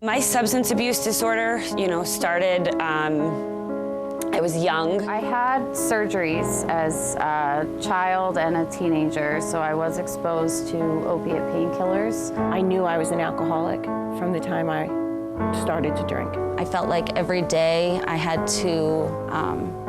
My substance abuse disorder, started, I was young. I had surgeries as a child and a teenager, so I was exposed to opiate painkillers. I knew I was an alcoholic from the time I started to drink. I felt like every day I had to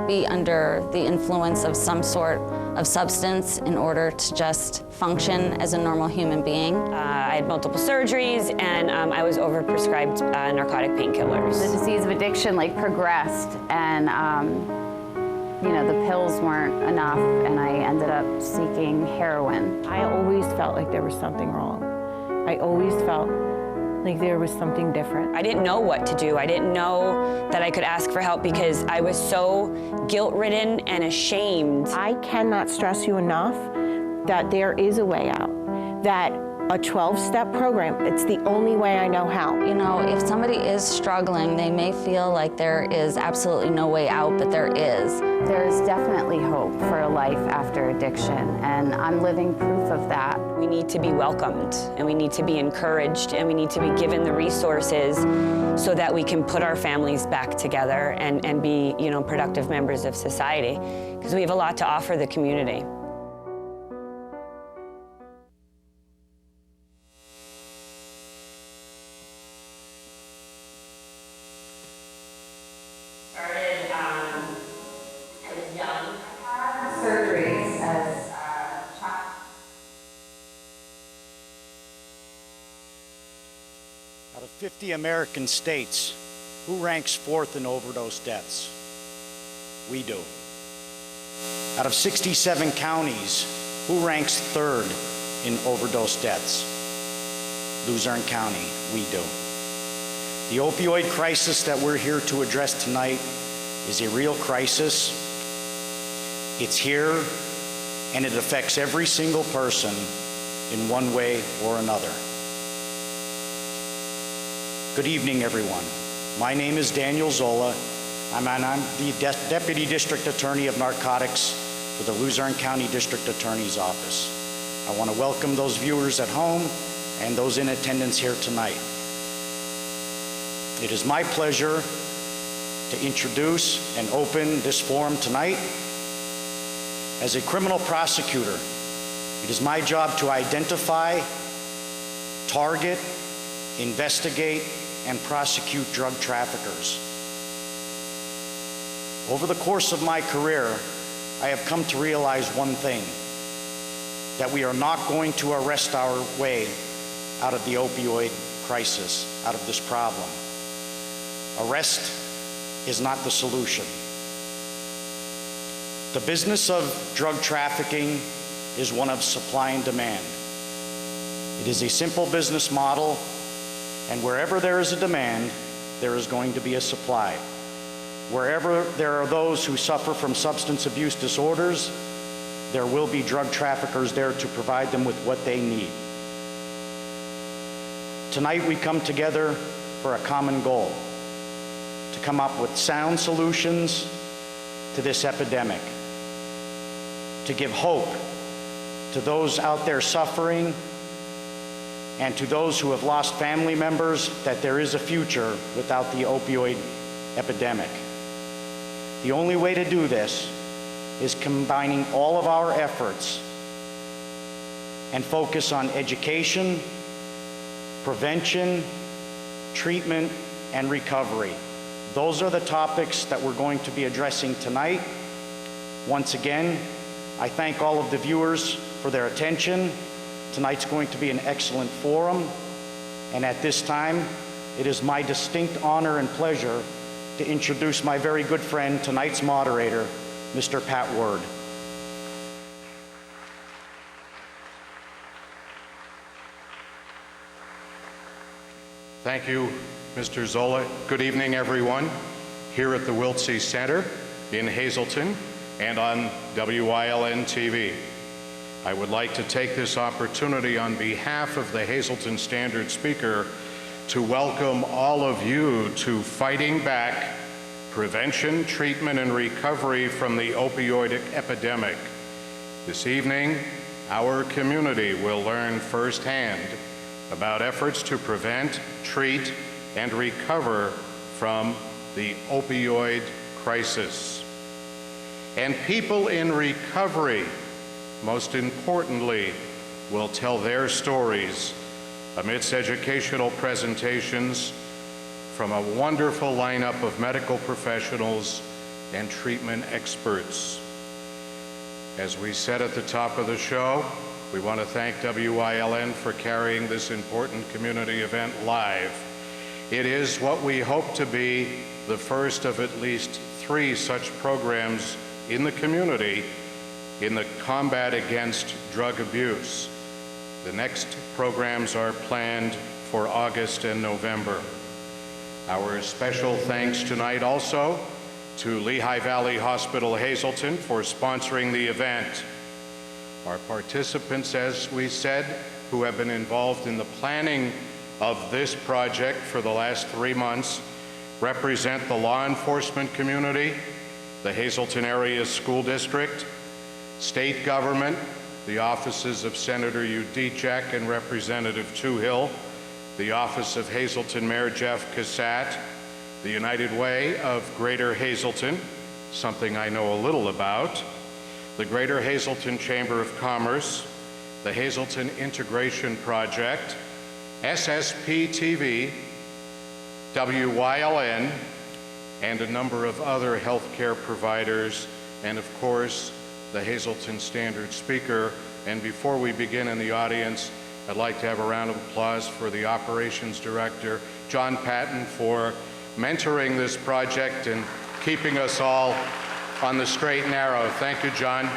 be under the influence of some sort of substance in order to just function as a normal human being. I had multiple surgeries, and I was overprescribed narcotic painkillers. The disease of addiction progressed, and the pills weren't enough, and I ended up seeking heroin. I always felt like there was something wrong. I always felt like there was something different. I didn't know what to do. I didn't know that I could ask for help because I was so guilt-ridden and ashamed. I cannot stress you enough that there is a way out, that a 12-step program, it's the only way I know how. If somebody is struggling, they may feel like there is absolutely no way out, but there is. There's definitely hope for a life after addiction, and I'm living proof of that. We need to be welcomed, and we need to be encouraged, and we need to be given the resources so that we can put our families back together and be, productive members of society, because we have a lot to offer the community. Surgeries as a child. Out of 50 American states, who ranks fourth in overdose deaths? We do. Out of 67 counties, who ranks third in overdose deaths? Luzerne County, we do. The opioid crisis that we're here to address tonight is a real crisis. It's here, and it affects every single person in one way or another. Good evening, everyone. My name is Daniel Zola. I'm the Deputy District Attorney of Narcotics for the Luzerne County District Attorney's Office. I want to welcome those viewers at home and those in attendance here tonight. It is my pleasure to introduce and open this forum tonight. As a criminal prosecutor, it is my job to identify, target, investigate, and prosecute drug traffickers. Over the course of my career, I have come to realize one thing, that we are not going to arrest our way out of the opioid crisis, out of this problem. Arrest is not the solution. The business of drug trafficking is one of supply and demand. It is a simple business model, and wherever there is a demand, there is going to be a supply. Wherever there are those who suffer from substance abuse disorders, there will be drug traffickers there to provide them with what they need. Tonight we come together for a common goal, to come up with sound solutions to this epidemic, to give hope to those out there suffering and to those who have lost family members that there is a future without the opioid epidemic. The only way to do this is combining all of our efforts and focus on education, prevention, treatment, and recovery. Those are the topics that we're going to be addressing tonight. Once again, I thank all of the viewers for their attention. Tonight's going to be an excellent forum, and at this time, it is my distinct honor and pleasure to introduce my very good friend, tonight's moderator, Mr. Pat Word. Thank you, Mr. Zola. Good evening, everyone, here at the Wiltsey Center in Hazleton and on WILN TV. I would like to take this opportunity on behalf of the Hazleton Standard Speaker to welcome all of you to Fighting Back: Prevention, Treatment, and Recovery from the Opioid Epidemic. This evening, our community will learn firsthand about efforts to prevent, treat, and recover from the opioid crisis. And people in recovery, most importantly, will tell their stories amidst educational presentations from a wonderful lineup of medical professionals and treatment experts. As we said at the top of the show, we want to thank WYLN for carrying this important community event live. It is what we hope to be the first of at least 3 such programs in the community in the combat against drug abuse. The next programs are planned for August and November. Our special thanks tonight also to Lehigh Valley Hospital Hazleton for sponsoring the event. Our participants, as we said, who have been involved in the planning of this project for the last 3 months, represent the law enforcement community, the Hazleton Area School District, state government, the offices of Senator Udicek and Representative Toohill, the office of Hazleton Mayor Jeff Cassatt, the United Way of Greater Hazleton, something I know a little about, the Greater Hazleton Chamber of Commerce, the Hazleton Integration Project, SSP-TV, WYLN, and a number of other healthcare providers, and of course, the Hazleton Standard Speaker. And before we begin in the audience, I'd like to have a round of applause for the Operations Director, John Patton, for mentoring this project and keeping us all on the straight and narrow. Thank you, John.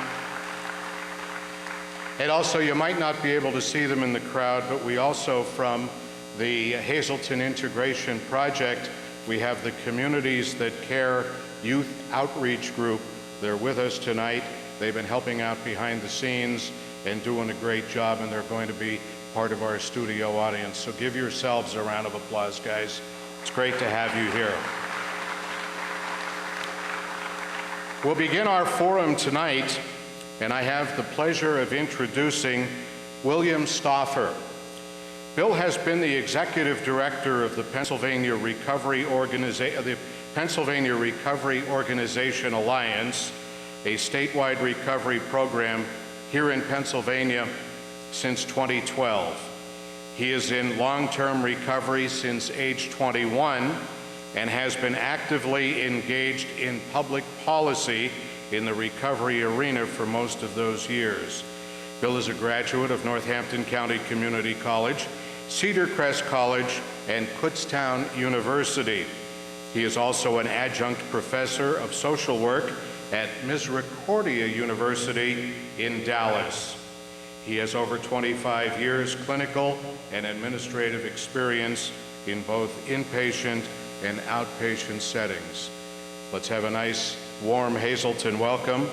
And also, you might not be able to see them in the crowd, but we also, from the Hazleton Integration Project, we have the Communities That Care Youth Outreach Group. They're with us tonight. They've been helping out behind the scenes and doing a great job, and they're going to be part of our studio audience. So give yourselves a round of applause, guys. It's great to have you here. We'll begin our forum tonight, and I have the pleasure of introducing William Stauffer. Bill has been the executive director of the Pennsylvania Recovery Organization Alliance, a statewide recovery program here in Pennsylvania since 2012. He is in long-term recovery since age 21 and has been actively engaged in public policy in the recovery arena for most of those years. Bill is a graduate of Northampton County Community College, Cedar Crest College, and Kutztown University. He is also an adjunct professor of social work at Misericordia University in Dallas. He has over 25 years clinical and administrative experience in both inpatient and outpatient settings. Let's have a nice, warm Hazleton welcome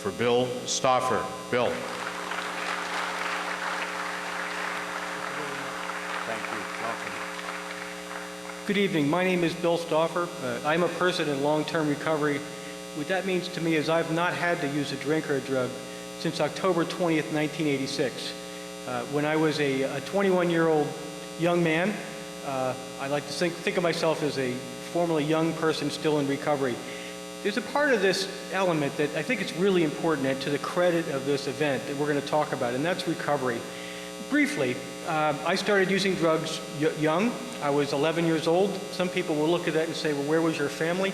for Bill Stauffer. Bill. Thank you. Welcome. Good evening. My name is Bill Stauffer. I'm a person in long-term recovery. What that means to me is I've not had to use a drink or a drug since October 20th, 1986. When I was a 21-year-old young man, I like to think of myself as a formerly young person still in recovery. There's a part of this element that I think it's really important, and to the credit of this event that we're going to talk about, and that's recovery. Briefly, I started using drugs young. I was 11 years old. Some people will look at that and say, well, where was your family?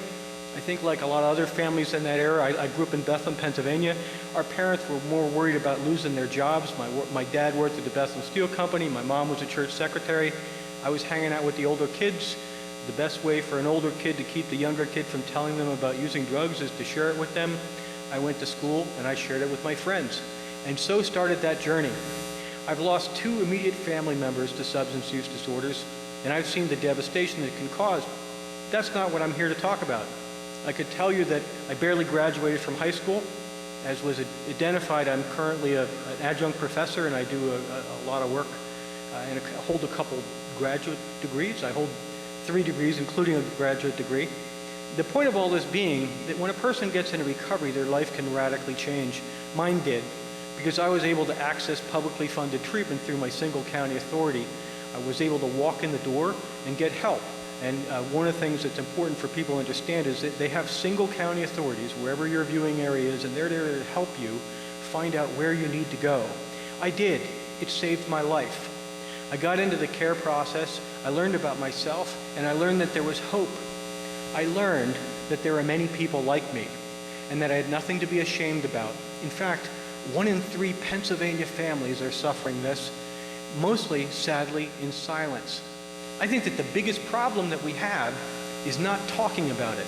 I think like a lot of other families in that era, I grew up in Bethlehem, Pennsylvania. Our parents were more worried about losing their jobs. My dad worked at the Bethlehem Steel Company. My mom was a church secretary. I was hanging out with the older kids. The best way for an older kid to keep the younger kid from telling them about using drugs is to share it with them. I went to school and I shared it with my friends. And so started that journey. I've lost 2 immediate family members to substance use disorders, and I've seen the devastation that it can cause. That's not what I'm here to talk about. I could tell you that I barely graduated from high school. As was identified, I'm currently an adjunct professor, and I do a lot of work and I hold a couple graduate degrees. I hold 3 degrees, including a graduate degree. The point of all this being that when a person gets into recovery, their life can radically change. Mine did, because I was able to access publicly funded treatment through my single county authority. I was able to walk in the door and get help. And one of the things that's important for people to understand is that they have single county authorities wherever your viewing area is, and they're there to help you find out where you need to go. I did. It saved my life. I got into the care process, I learned about myself, and I learned that there was hope. I learned that there are many people like me, and that I had nothing to be ashamed about. In fact, 1 in 3 Pennsylvania families are suffering this, mostly, sadly, in silence. I think that the biggest problem that we have is not talking about it.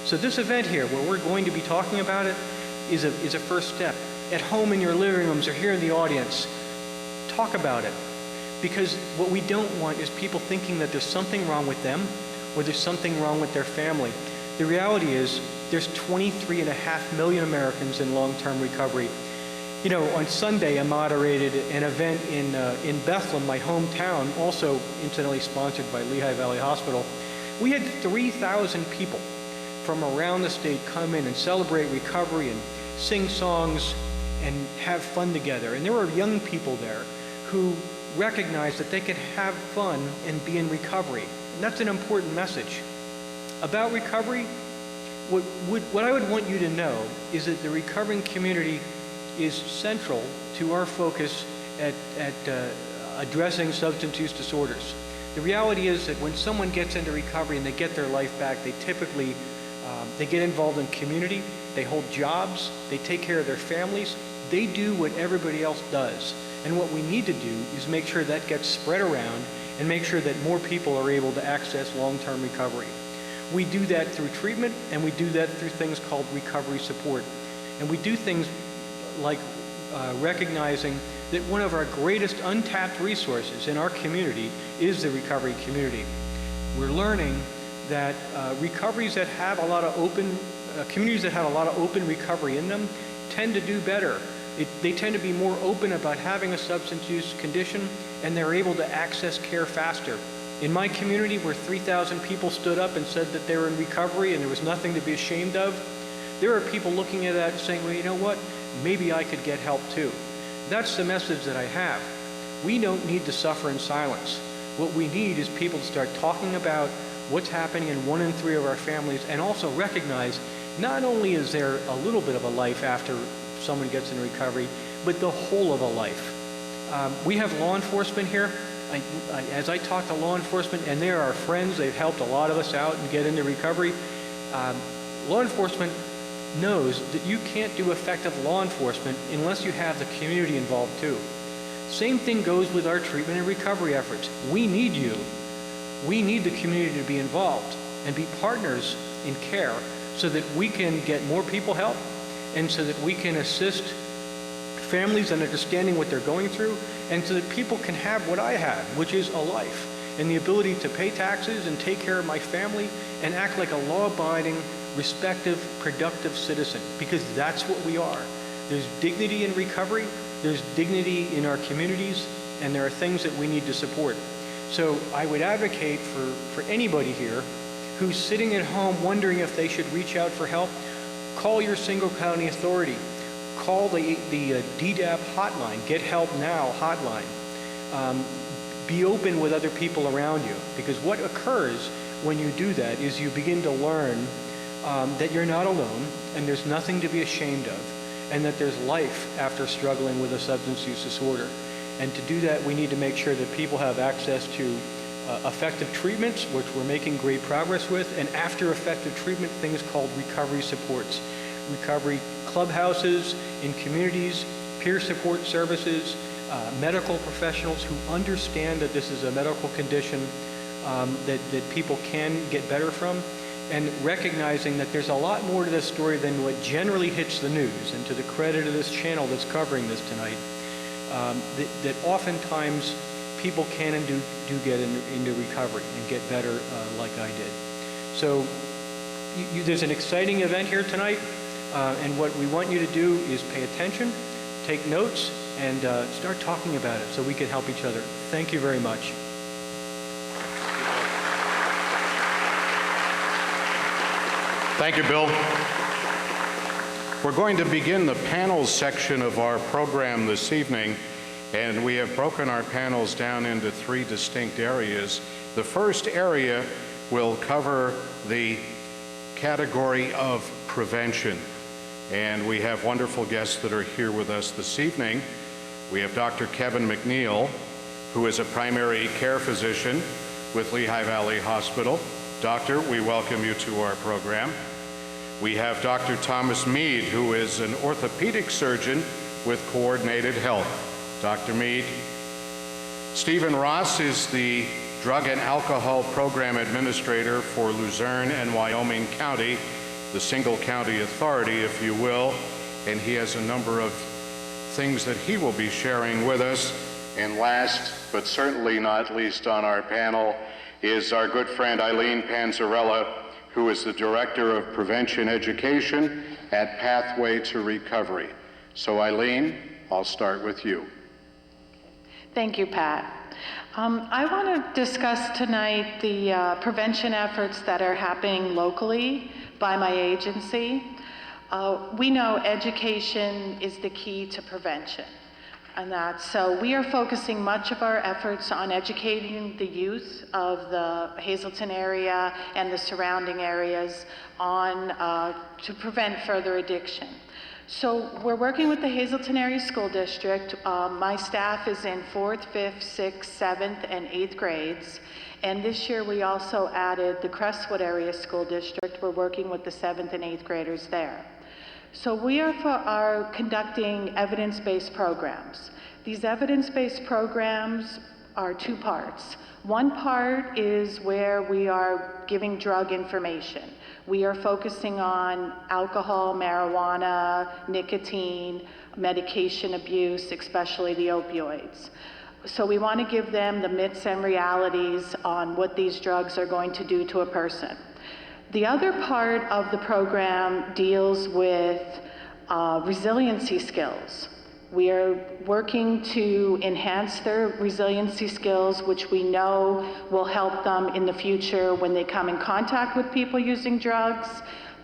So this event here, where we're going to be talking about it, is a first step. At home in your living rooms or here in the audience, talk about it. Because what we don't want is people thinking that there's something wrong with them or there's something wrong with their family. The reality is there's 23.5 million Americans in long-term recovery. You know, on Sunday I moderated an event in Bethlehem, my hometown, also incidentally sponsored by Lehigh Valley Hospital. We had 3,000 people from around the state come in and celebrate recovery and sing songs and have fun together. And there were young people there who recognized that they could have fun and be in recovery. And that's an important message. About recovery, what I would want you to know is that the recovering community is central to our focus at addressing substance use disorders. The reality is that when someone gets into recovery and they get their life back, they typically they get involved in community, they hold jobs, they take care of their families, they do what everybody else does. And what we need to do is make sure that gets spread around and make sure that more people are able to access long-term recovery. We do that through treatment, and we do that through things called recovery support. And we do things like recognizing that one of our greatest untapped resources in our community is the recovery community. We're learning that recoveries that have a lot of open, communities that have a lot of open recovery in them tend to do better. They tend to be more open about having a substance use condition, and they're able to access care faster. In my community, where 3,000 people stood up and said that they were in recovery and there was nothing to be ashamed of, there are people looking at that and saying, well, you know what? Maybe I could get help too. That's the message that I have. We don't need to suffer in silence. What we need is people to start talking about what's happening in 1 in 3 of our families, and also recognize not only is there a little bit of a life after someone gets in recovery, but the whole of a life. We have law enforcement here. As I talk to law enforcement, and they're our friends, they've helped a lot of us out and get into recovery. Law enforcement knows that you can't do effective law enforcement unless you have the community involved too. Same thing goes with our treatment and recovery efforts. We need you. We need the community to be involved and be partners in care so that we can get more people help, and so that we can assist families in understanding what they're going through, and so that people can have what I have, which is a life, and the ability to pay taxes and take care of my family and act like a law-abiding, respective, productive citizen, because that's what we are. There's dignity in recovery, there's dignity in our communities, and there are things that we need to support. So I would advocate for anybody here who's sitting at home wondering if they should reach out for help, call your single county authority. Call the DDAP hotline, Get Help Now hotline. Be open with other people around you, because what occurs when you do that is you begin to learn that you're not alone, and there's nothing to be ashamed of, and that there's life after struggling with a substance use disorder. And to do that, we need to make sure that people have access to effective treatments, which we're making great progress with, and after effective treatment, things called recovery supports. Recovery clubhouses in communities, peer support services, medical professionals who understand that this is a medical condition that people can get better from, and recognizing that there's a lot more to this story than what generally hits the news. And to the credit of this channel that's covering this tonight, that oftentimes people can and do get into recovery and get better like I did. So there's an exciting event here tonight. And what we want you to do is pay attention, take notes, and start talking about it so we can help each other. Thank you very much. Thank you, Bill. We're going to begin the panels section of our program this evening, and we have broken our panels down into 3 distinct areas. The first area will cover the category of prevention. And we have wonderful guests that are here with us this evening. We have Dr. Kevin McNeil, who is a primary care physician with Lehigh Valley Hospital. Doctor, we welcome you to our program. We have Dr. Thomas Mead, who is an orthopedic surgeon with Coordinated Health. Dr. Mead. Stephen Ross is the Drug and Alcohol Program Administrator for Luzerne and Wyoming County, the single county authority, if you will, and he has a number of things that he will be sharing with us. And last, but certainly not least on our panel, is our good friend Eileen Panzarella, who is the Director of Prevention Education at Pathway to Recovery. So Eileen, I'll start with you. Thank you, Pat. I want to discuss tonight the prevention efforts that are happening locally by my agency. We know education is the key to prevention. And so we are focusing much of our efforts on educating the youth of the Hazleton area and the surrounding areas on to prevent further addiction. So we're working with the Hazleton Area School District. My staff is in 4th, 5th, 6th, 7th, and 8th grades. And this year we also added the Crestwood Area School District. We're working with the 7th and 8th graders there. So we are conducting evidence-based programs. These evidence-based programs are two parts. One part is where we are giving drug information. We are focusing on alcohol, marijuana, nicotine, medication abuse, especially the opioids. So we want to give them the myths and realities on what these drugs are going to do to a person. The other part of the program deals with resiliency skills. We are working to enhance their resiliency skills, which we know will help them in the future when they come in contact with people using drugs.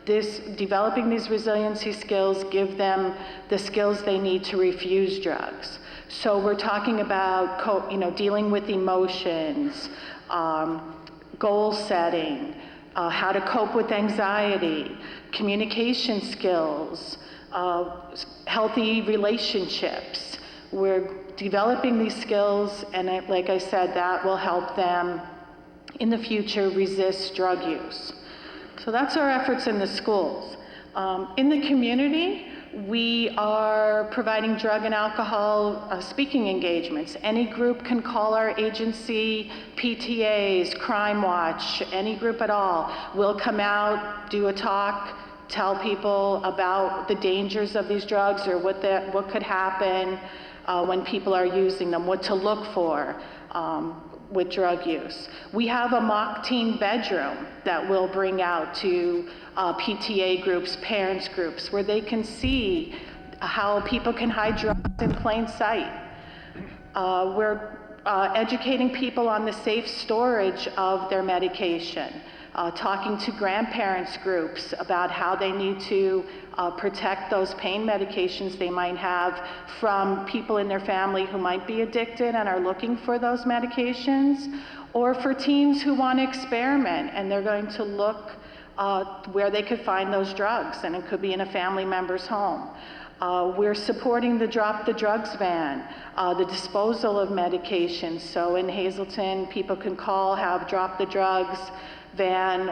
Developing these resiliency skills give them the skills they need to refuse drugs. So we're talking about dealing with emotions, goal setting, how to cope with anxiety, communication skills, healthy relationships. We're developing these skills, and like I said, that will help them in the future resist drug use. So that's our efforts in the schools. In the community, we are providing drug and alcohol speaking engagements. Any group can call our agency, PTAs, Crime Watch, any group at all. We'll come out, do a talk, tell people about the dangers of these drugs or what could happen when people are using them, what to look for with drug use. We have a mock teen bedroom that we'll bring out to PTA groups, parents groups, where they can see how people can hide drugs in plain sight. We're educating people on the safe storage of their medication, talking to grandparents groups about how they need to protect those pain medications they might have from people in their family who might be addicted and are looking for those medications, or for teens who want to experiment and they're going to look where they could find those drugs, and it could be in a family member's home. We're supporting the Drop the Drugs van, the disposal of medications. So in Hazleton, people can call, have Drop the Drugs van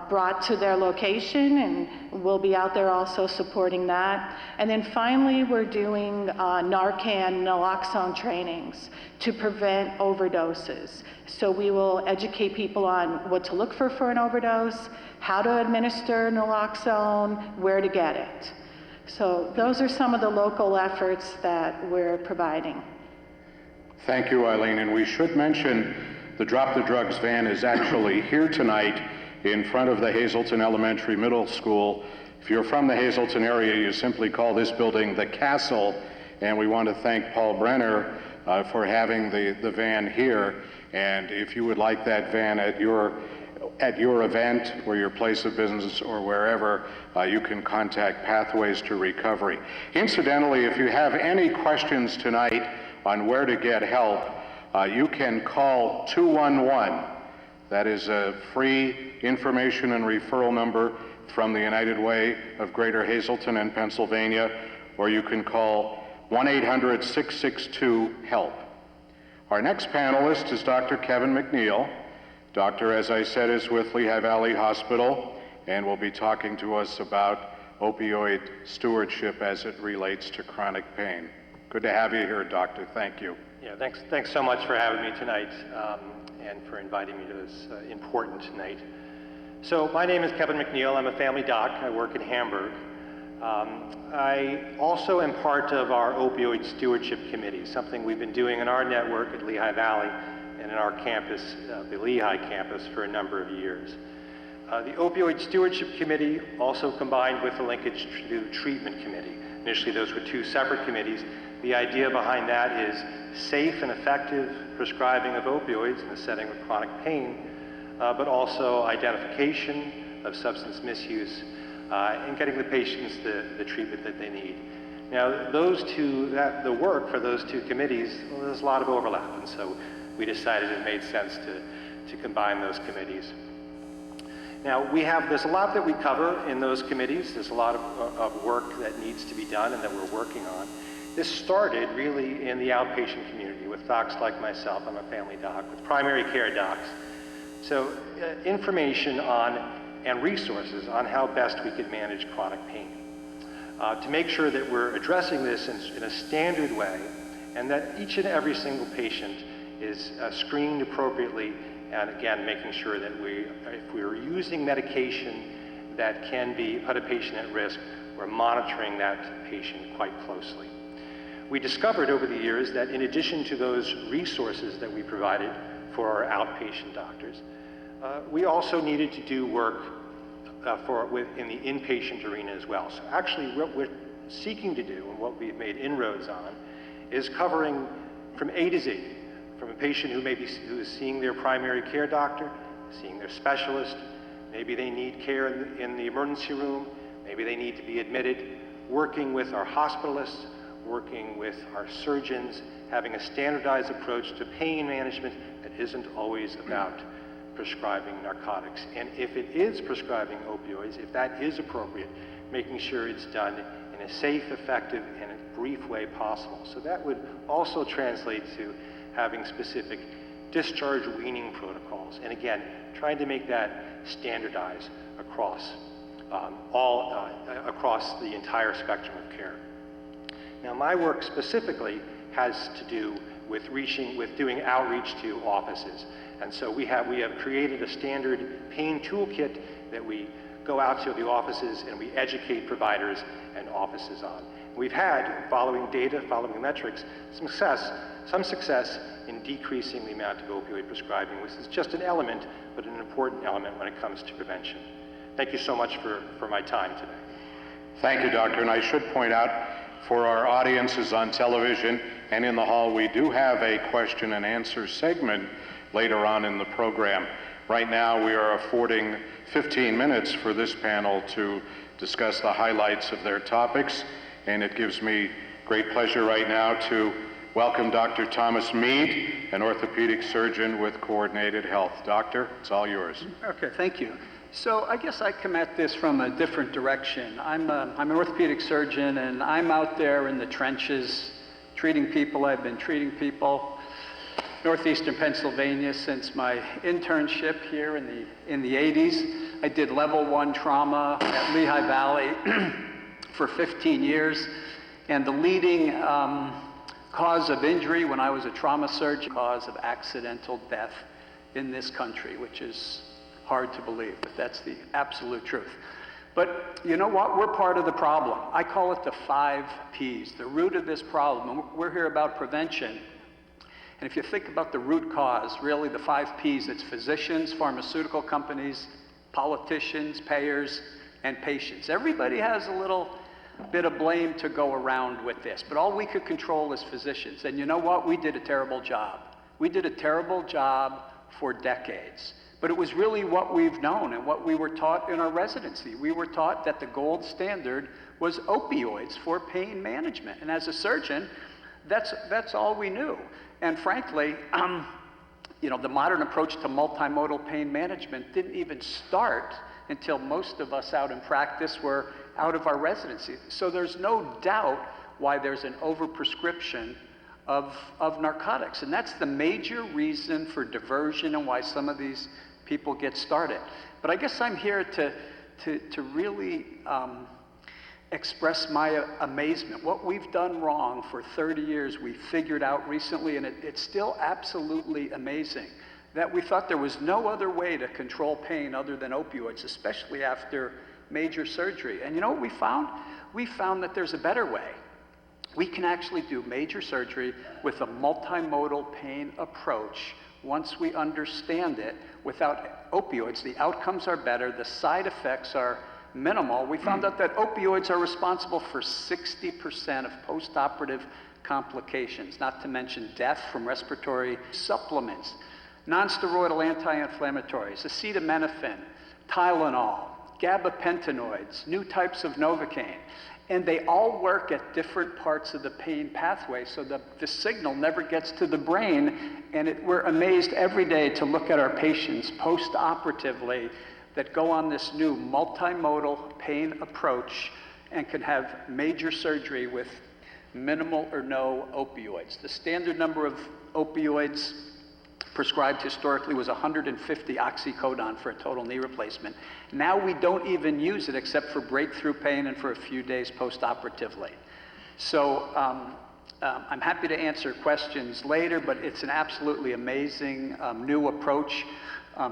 brought to their location, and we'll be out there also supporting that. And then finally, we're doing Narcan, naloxone trainings to prevent overdoses. So we will educate people on what to look for an overdose, how to administer naloxone, where to get it. So those are some of the local efforts that we're providing. Thank you, Eileen. And we should mention the Drop the Drugs van is actually here tonight in front of the Hazleton Elementary Middle School. If you're from the Hazleton area, you simply call this building the Castle, and we want to thank Paul Brenner for having the van here. And if you would like that van at your event or your place of business or wherever, you can contact Pathways to Recovery. Incidentally, if you have any questions tonight on where to get help, you can call That is a free information and referral number from the United Way of Greater Hazleton and Pennsylvania, or you can call 1-800-662-HELP. Our next panelist is Dr. Kevin McNeil. Doctor, as I said, is with Lehigh Valley Hospital and will be talking to us about opioid stewardship as it relates to chronic pain. Good to have you here, Doctor. Thank you. Yeah, thanks so much for having me tonight and for inviting me to this important night. So my name is Kevin McNeil. I'm a family doc. I work in Hamburg. I also am part of our opioid stewardship committee, something we've been doing in our network at Lehigh Valley and in our campus, the Lehigh campus, for a number of years. The opioid stewardship committee also combined with the linkage to the treatment committee. Initially, those were two separate committees. The idea behind that is safe and effective prescribing of opioids in the setting of chronic pain, but also identification of substance misuse and getting the patients the treatment that they need. Now, the work for those two committees, well, there's a lot of overlap, and so we decided it made sense to combine those committees. Now, there's a lot that we cover in those committees. There's a lot of work that needs to be done and that we're working on. This started really in the outpatient community with docs like myself. I'm a family doc, with primary care docs. So information on and resources on how best we could manage chronic pain. To make sure that we're addressing this in a standard way and that each and every single patient is screened appropriately, and again, making sure that if we're using medication that can put a patient at risk, we're monitoring that patient quite closely. We discovered over the years that in addition to those resources that we provided for our outpatient doctors, we also needed to do work in the inpatient arena as well. So actually what we're seeking to do and what we've made inroads on is covering from A to Z, from a patient who is seeing their primary care doctor, seeing their specialist, maybe they need care in the emergency room, maybe they need to be admitted, working with our hospitalists, working with our surgeons, having a standardized approach to pain management that isn't always about prescribing narcotics. And if it is prescribing opioids, if that is appropriate, making sure it's done in a safe, effective, and a brief way possible. So that would also translate to having specific discharge weaning protocols. And again, trying to make that standardized across across the entire spectrum of care. Now, my work specifically has to do with doing outreach to offices. And so we have created a standard pain toolkit that we go out to the offices and we educate providers and offices on. We've had, following data, following metrics, some success in decreasing the amount of opioid prescribing, which is just an element, but an important element when it comes to prevention. Thank you so much for my time today. Thank you, Doctor. And I should point out, for our audiences on television and in the hall, we do have a question and answer segment later on in the program. Right now, we are affording 15 minutes for this panel to discuss the highlights of their topics, and it gives me great pleasure right now to welcome Dr. Thomas Mead, an orthopedic surgeon with Coordinated Health. Doctor, it's all yours. Okay, thank you. So I guess I come at this from a different direction. I'm an orthopedic surgeon, and I'm out there in the trenches treating people. I've been treating people northeastern Pennsylvania since my internship here in the 80s. I did level 1 trauma at Lehigh Valley for 15 years, and the leading cause of injury when I was a trauma surgeon, cause of accidental death in this country, which is hard to believe, but that's the absolute truth. But you know what? We're part of the problem. I call it the 5 Ps, the root of this problem. We're here about prevention. And if you think about the root cause, really the 5 Ps, it's physicians, pharmaceutical companies, politicians, payers, and patients. Everybody has a little bit of blame to go around with this, but all we could control is physicians. And you know what? We did a terrible job. We did a terrible job for decades. But it was really what we've known and what we were taught in our residency. We were taught that the gold standard was opioids for pain management. And as a surgeon, that's all we knew. And frankly, the modern approach to multimodal pain management didn't even start until most of us out in practice were out of our residency. So there's no doubt why there's an overprescription of narcotics. And that's the major reason for diversion and why some of these people get started. But I guess I'm here to really express my amazement. What we've done wrong for 30 years, we figured out recently, and it's still absolutely amazing, that we thought there was no other way to control pain other than opioids, especially after major surgery. And you know what we found? We found that there's a better way. We can actually do major surgery with a multimodal pain approach once we understand it without opioids. The outcomes are better, the side effects are minimal. We found out that opioids are responsible for 60% of postoperative complications, not to mention death from respiratory supplements, non-steroidal anti-inflammatories, acetaminophen, Tylenol, gabapentinoids, new types of Novocaine. And they all work at different parts of the pain pathway, so the signal never gets to the brain. And we're amazed every day to look at our patients post-operatively that go on this new multimodal pain approach and can have major surgery with minimal or no opioids. The standard number of opioids prescribed historically was 150 oxycodone for a total knee replacement. Now we don't even use it except for breakthrough pain and for a few days post-operatively. So I'm happy to answer questions later, but it's an absolutely amazing new approach.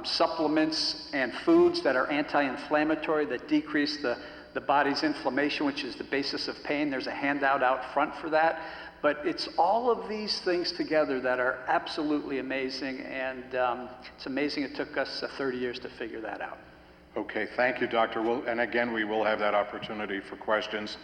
Supplements and foods that are anti-inflammatory, that decrease the body's inflammation, which is the basis of pain. There's a handout out front for that. But it's all of these things together that are absolutely amazing, and it's amazing it took us 30 years to figure that out. Okay, thank you, Dr. And again, we will have that opportunity for questions.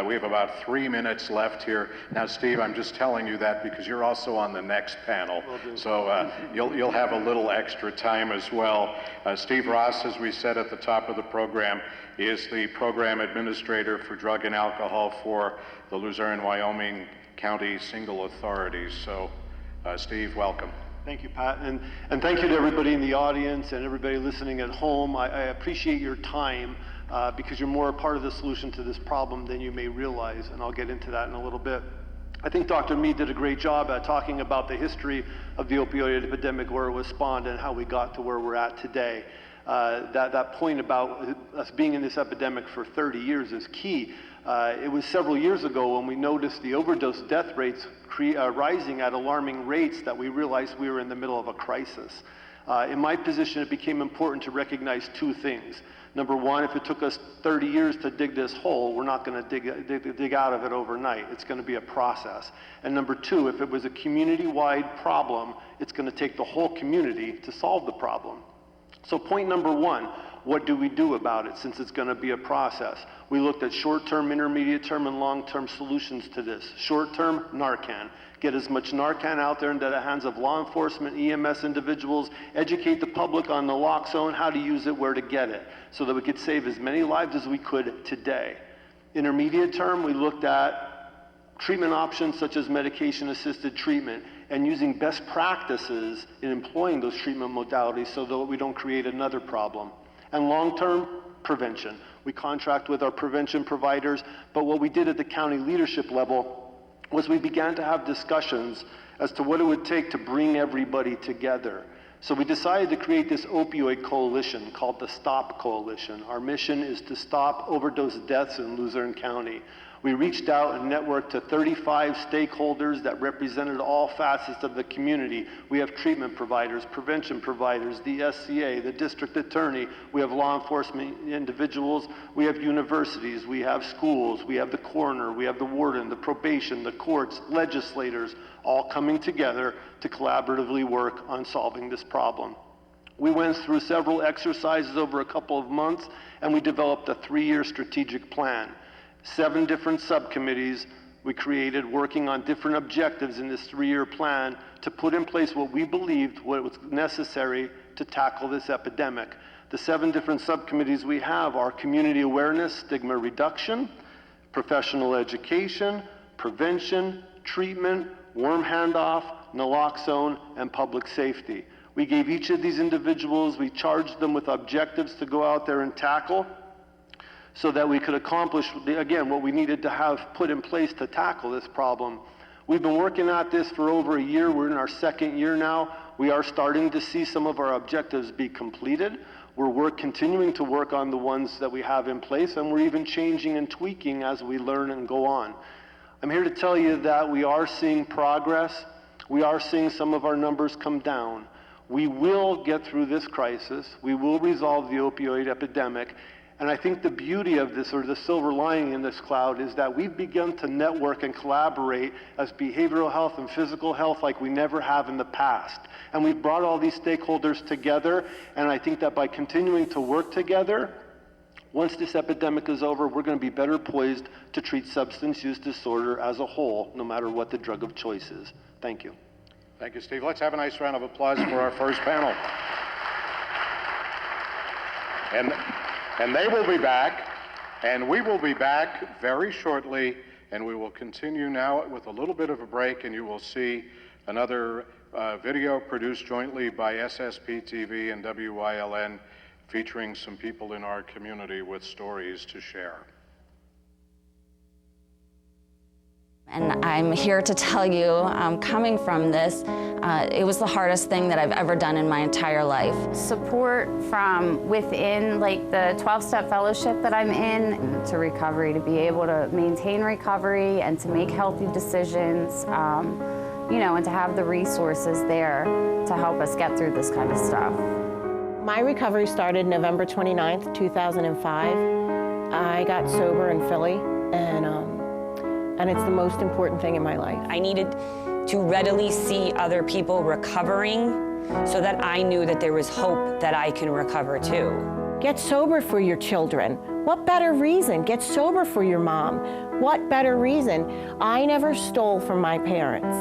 We have about 3 minutes left here. Now, Steve, I'm just telling you that because you're also on the next panel, so you'll have a little extra time as well. Steve Ross, as we said at the top of the program, is the program administrator for drug and alcohol for the Luzerne, Wyoming County Single Authorities. So, Steve, welcome. Thank you, Pat, and thank you to everybody in the audience and everybody listening at home. I appreciate your time because you're more a part of the solution to this problem than you may realize, and I'll get into that in a little bit. I think Dr. Mead did a great job at talking about the history of the opioid epidemic, where it was spawned, and how we got to where we're at today. That point about us being in this epidemic for 30 years is key. It was several years ago when we noticed the overdose death rates rising at alarming rates that we realized we were in the middle of a crisis. In my position, it became important to recognize two things. Number one, if it took us 30 years to dig this hole, we're not going to dig out of it overnight. It's going to be a process. And number two, if it was a community-wide problem, it's going to take the whole community to solve the problem. So point number one, what do we do about it since it's going to be a process? We looked at short-term, intermediate-term, and long-term solutions to this. Short-term, Narcan. Get as much Narcan out there into the hands of law enforcement, EMS individuals, educate the public on naloxone, how to use it, where to get it, so that we could save as many lives as we could today. Intermediate term, we looked at treatment options such as medication-assisted treatment and using best practices in employing those treatment modalities so that we don't create another problem. And long-term, prevention. We contract with our prevention providers, but what we did at the county leadership level was we began to have discussions as to what it would take to bring everybody together. So we decided to create this opioid coalition called the STOP Coalition. Our mission is to stop overdose deaths in Luzerne County. We reached out and networked to 35 stakeholders that represented all facets of the community. We have treatment providers, prevention providers, the SCA, the district attorney, we have law enforcement individuals, we have universities, we have schools, we have the coroner, we have the warden, the probation, the courts, legislators, all coming together to collaboratively work on solving this problem. We went through several exercises over a couple of months, and we developed a 3-year strategic plan. 7 different subcommittees we created working on different objectives in this 3-year plan to put in place what we believed was necessary to tackle this epidemic. The 7 different subcommittees we have are community awareness, stigma reduction, professional education, prevention, treatment, worm handoff, naloxone, and public safety. We gave each of these individuals, we charged them with objectives to go out there and tackle so that we could accomplish, again, what we needed to have put in place to tackle this problem. We've been working at this for over a year. We're in our second year now. We are starting to see some of our objectives be completed. We're continuing to work on the ones that we have in place, and we're even changing and tweaking as we learn and go on. I'm here to tell you that we are seeing progress. We are seeing some of our numbers come down. We will get through this crisis. We will resolve the opioid epidemic. And I think the beauty of this, or the silver lining in this cloud, is that we've begun to network and collaborate as behavioral health and physical health like we never have in the past. And we've brought all these stakeholders together, and I think that by continuing to work together, once this epidemic is over, we're going to be better poised to treat substance use disorder as a whole, no matter what the drug of choice is. Thank you. Thank you, Steve. Let's have a nice round of applause for our first panel. And they will be back, and we will be back very shortly, and we will continue now with a little bit of a break, and you will see another video produced jointly by SSP TV and WYLN featuring some people in our community with stories to share. And I'm here to tell you, coming from this, it was the hardest thing that I've ever done in my entire life. Support from within, like the 12-step fellowship that I'm in, to recovery, to be able to maintain recovery and to make healthy decisions, you know, and to have the resources there to help us get through this kind of stuff. My recovery started November 29th, 2005. I got sober in Philly, and it's the most important thing in my life. I needed to readily see other people recovering so that I knew that there was hope that I can recover too. Get sober for your children. What better reason? Get sober for your mom. What better reason? I never stole from my parents,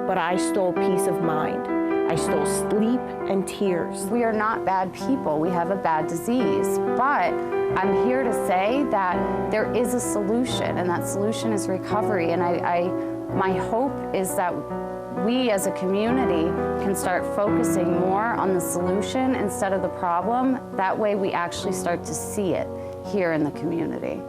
but I stole peace of mind. I stole sleep and tears. We are not bad people. We have a bad disease, but I'm here to say that there is a solution, and that solution is recovery. And my hope is that we as a community can start focusing more on the solution instead of the problem. That way we actually start to see it here in the community.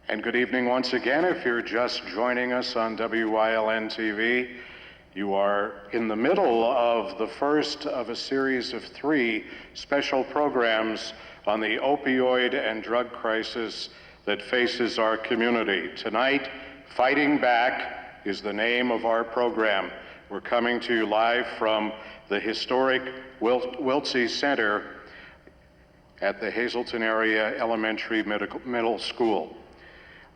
And good evening once again. If you're just joining us on WYLN TV, you are in the middle of the first of a series of 3 special programs on the opioid and drug crisis that faces our community. Tonight, Fighting Back is the name of our program. We're coming to you live from the historic Wiltsey Center at the Hazleton Area Elementary Middle School.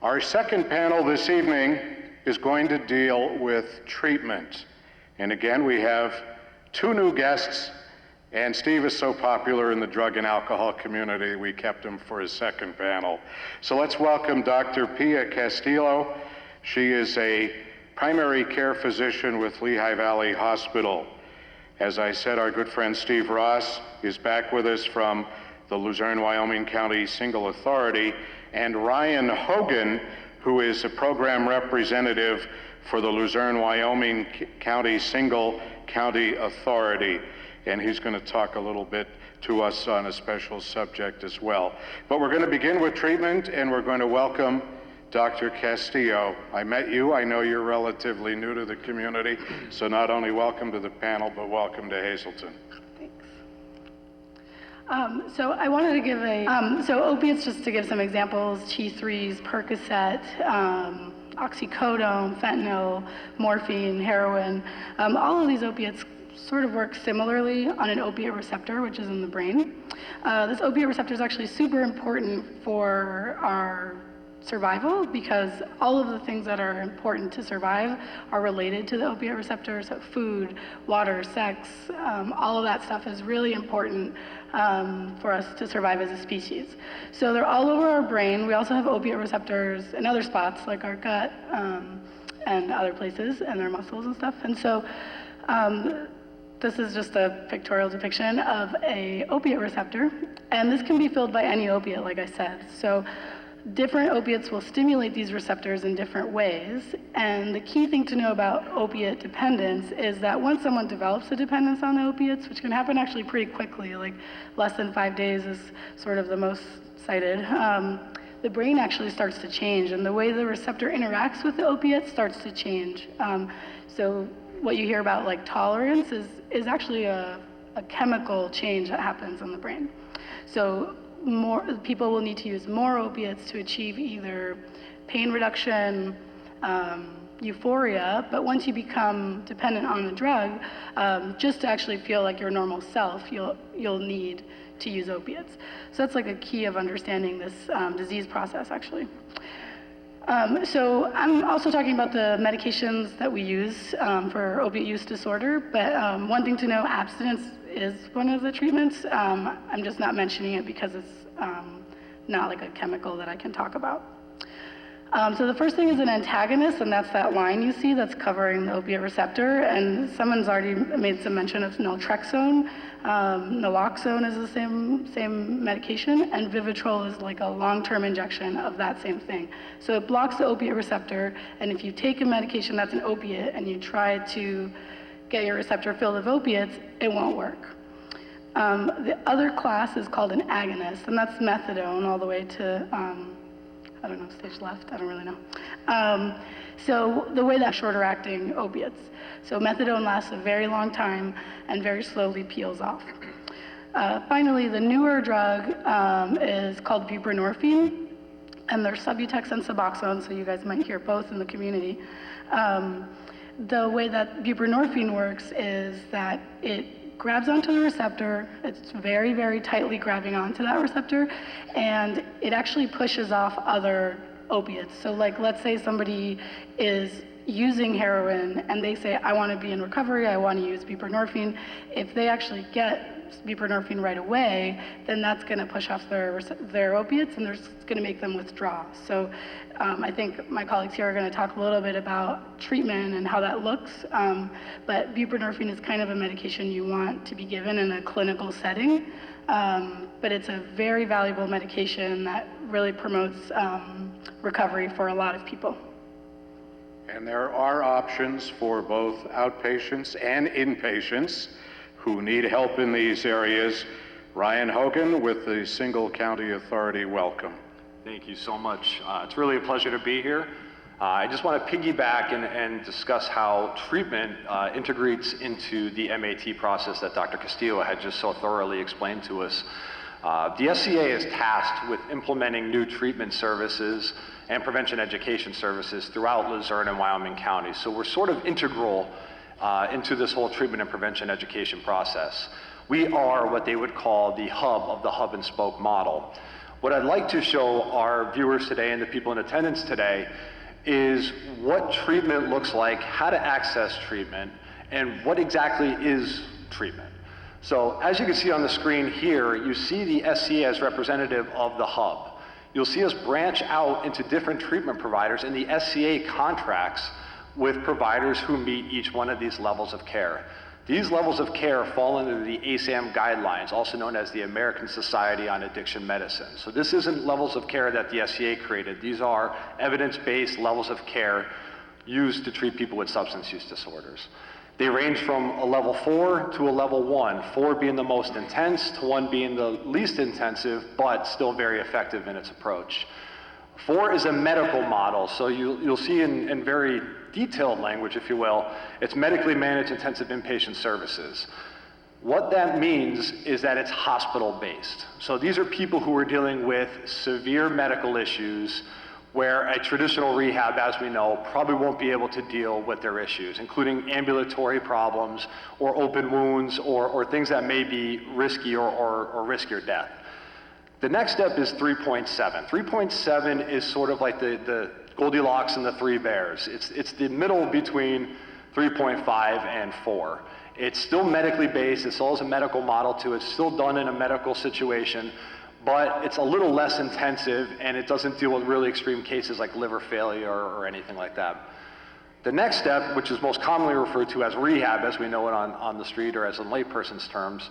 Our second panel this evening is going to deal with treatment. And again, we have 2 new guests, and Steve is so popular in the drug and alcohol community, we kept him for his second panel. So let's welcome Dr. Pia Castillo. She is a primary care physician with Lehigh Valley Hospital. As I said, our good friend Steve Ross is back with us from the Luzerne, Wyoming County Single Authority, and Ryan Hogan, who is a program representative for the Luzerne, Wyoming County Single County Authority. And he's going to talk a little bit to us on a special subject as well. But we're going to begin with treatment, and we're going to welcome Dr. Castillo. I met you. I know you're relatively new to the community, so not only welcome to the panel, but welcome to Hazleton. So I wanted to give so opiates, just to give some examples: T3s, Percocet, oxycodone, fentanyl, morphine, heroin. All of these opiates sort of work similarly on an opiate receptor, which is in the brain. This opiate receptor is actually super important for our survival, because all of the things that are important to survive are related to the opiate receptor. So food, water, sex, all of that stuff is really important for us to survive as a species. So they're all over our brain. We also have opiate receptors in other spots like our gut and other places, and our muscles and stuff. And so this is just a pictorial depiction of a opiate receptor, and this can be filled by any opiate, like I said. So different opiates will stimulate these receptors in different ways, and the key thing to know about opiate dependence is that once someone develops a dependence on the opiates, which can happen actually pretty quickly, like less than 5 days is sort of the most cited, the brain actually starts to change, and the way the receptor interacts with the opiate starts to change. So what you hear about like tolerance is actually a chemical change that happens in the brain. So more people will need to use more opiates to achieve either pain reduction, euphoria, but once you become dependent on the drug, just to actually feel like your normal self, you'll need to use opiates. So that's like a key of understanding this disease process, actually. So I'm also talking about the medications that we use for opiate use disorder, but one thing to know, abstinence is one of the treatments. I'm just not mentioning it because it's not like a chemical that I can talk about. So the first thing is an antagonist, and that's that line you see that's covering the opiate receptor, and someone's already made some mention of naltrexone. Naloxone is the same medication, and Vivitrol is like a long-term injection of that same thing. So it blocks the opiate receptor, and if you take a medication that's an opiate and you try to get your receptor filled with opiates, it won't work. The other class is called an agonist, and that's methadone all the way to, I don't know, stage left, I don't really know. So the way that shorter acting opiates. So methadone lasts a very long time and very slowly peels off. Finally, the newer drug is called buprenorphine, and there's Subutex and Suboxone, so you guys might hear both in the community. The way that buprenorphine works is that it grabs onto the receptor, it's very, very tightly grabbing onto that receptor, and it actually pushes off other opiates. So like, let's say somebody is using heroin and they say, I want to be in recovery, I want to use buprenorphine. If they actually get buprenorphine right away, then that's going to push off their opiates, and it's going to make them withdraw. So I think my colleagues here are going to talk a little bit about treatment and how that looks, but buprenorphine is kind of a medication you want to be given in a clinical setting, but it's a very valuable medication that really promotes recovery for a lot of people. And there are options for both outpatients and inpatients who need help in these areas. Ryan Hogan with the Single County Authority, welcome. Thank you so much. It's really a pleasure to be here. I just want to piggyback and discuss how treatment integrates into the MAT process that Dr. Castillo had just so thoroughly explained to us. The SCA is tasked with implementing new treatment services and prevention education services throughout Luzerne and Wyoming counties. So we're sort of integral into this whole treatment and prevention education process. We are what they would call the hub of the hub and spoke model. What I'd like to show our viewers today and the people in attendance today is what treatment looks like, how to access treatment, and what exactly is treatment. So as you can see on the screen here, you see the SCA as representative of the hub. You'll see us branch out into different treatment providers, and the SCA contracts with providers who meet each one of these levels of care. These levels of care fall under the ASAM guidelines, also known as the American Society on Addiction Medicine. So this isn't levels of care that the SCA created. These are evidence-based levels of care used to treat people with substance use disorders. They range from a level 4 to a level 1, 4 being the most intense to 1 being the least intensive, but still very effective in its approach. 4 is a medical model, so you'll see in very detailed language, if you will, it's medically managed intensive inpatient services. What that means is that it's hospital-based. So these are people who are dealing with severe medical issues where a traditional rehab, as we know, probably won't be able to deal with their issues, including ambulatory problems or open wounds or things that may be risky or risk your death. The next step is 3.7. 3.7 is sort of like the Goldilocks and the Three Bears. It's the middle between 3.5 and 4. It's still medically based, it still has a medical model to it, it's still done in a medical situation, but it's a little less intensive and it doesn't deal with really extreme cases like liver failure or anything like that. The next step, which is most commonly referred to as rehab, as we know it on the street or as in layperson's terms,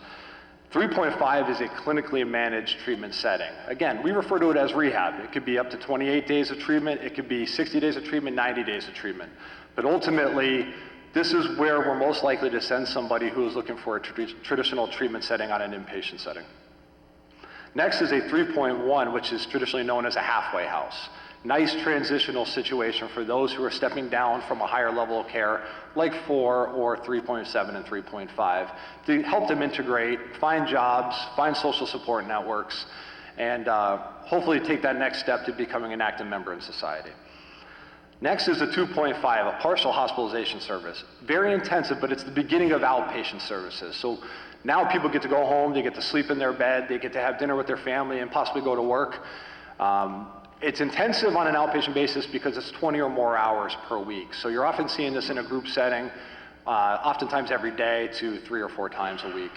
3.5 is a clinically managed treatment setting. Again, we refer to it as rehab. It could be up to 28 days of treatment, it could be 60 days of treatment, 90 days of treatment. But ultimately, this is where we're most likely to send somebody who is looking for a traditional treatment setting on an inpatient setting. Next is a 3.1, which is traditionally known as a halfway house. Nice transitional situation for those who are stepping down from a higher level of care, like 4 or 3.7 and 3.5, to help them integrate, find jobs, find social support networks, and hopefully take that next step to becoming an active member in society. Next is a 2.5, a partial hospitalization service. Very intensive, but it's the beginning of outpatient services. So now people get to go home, they get to sleep in their bed, they get to have dinner with their family and possibly go to work. It's intensive on an outpatient basis because it's 20 or more hours per week. So you're often seeing this in a group setting, oftentimes every day to 3 or 4 times a week.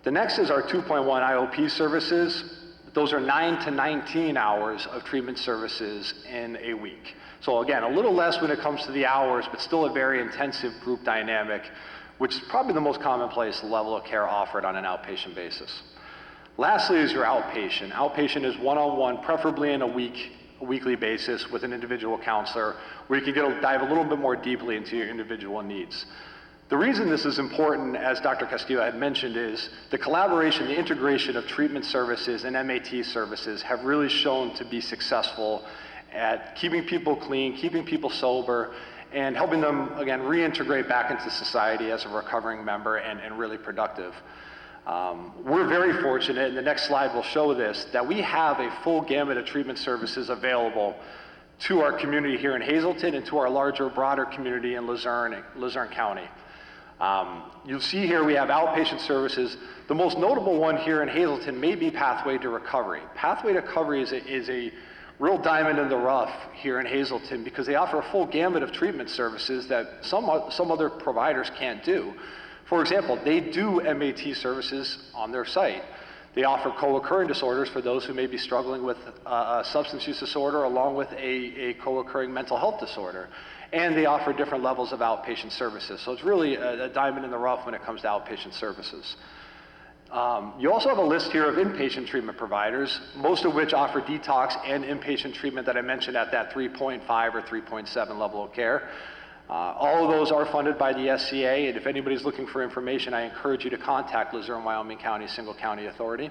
The next is our 2.1 IOP services. Those are 9 to 19 hours of treatment services in a week. So again, a little less when it comes to the hours, but still a very intensive group dynamic, which is probably the most commonplace level of care offered on an outpatient basis. Lastly is your outpatient. Outpatient is one-on-one, preferably in a weekly basis with an individual counselor, where you can dive a little bit more deeply into your individual needs. The reason this is important, as Dr. Castillo had mentioned, is the collaboration, the integration of treatment services and MAT services have really shown to be successful at keeping people clean, keeping people sober, and helping them, again, reintegrate back into society as a recovering member and really productive. We're very fortunate, and the next slide will show this, that we have a full gamut of treatment services available to our community here in Hazleton and to our larger, broader community in Luzerne County. You'll see here we have outpatient services. The most notable one here in Hazleton may be Pathway to Recovery. Pathway to Recovery is a real diamond in the rough here in Hazleton because they offer a full gamut of treatment services that some other providers can't do. For example, they do MAT services on their site. They offer co-occurring disorders for those who may be struggling with a substance use disorder along with a co-occurring mental health disorder. And they offer different levels of outpatient services. So it's really a diamond in the rough when it comes to outpatient services. You also have a list here of inpatient treatment providers, most of which offer detox and inpatient treatment that I mentioned at that 3.5 or 3.7 level of care. All of those are funded by the SCA, and if anybody's looking for information, I encourage you to contact Luzerne, Wyoming County Single County Authority.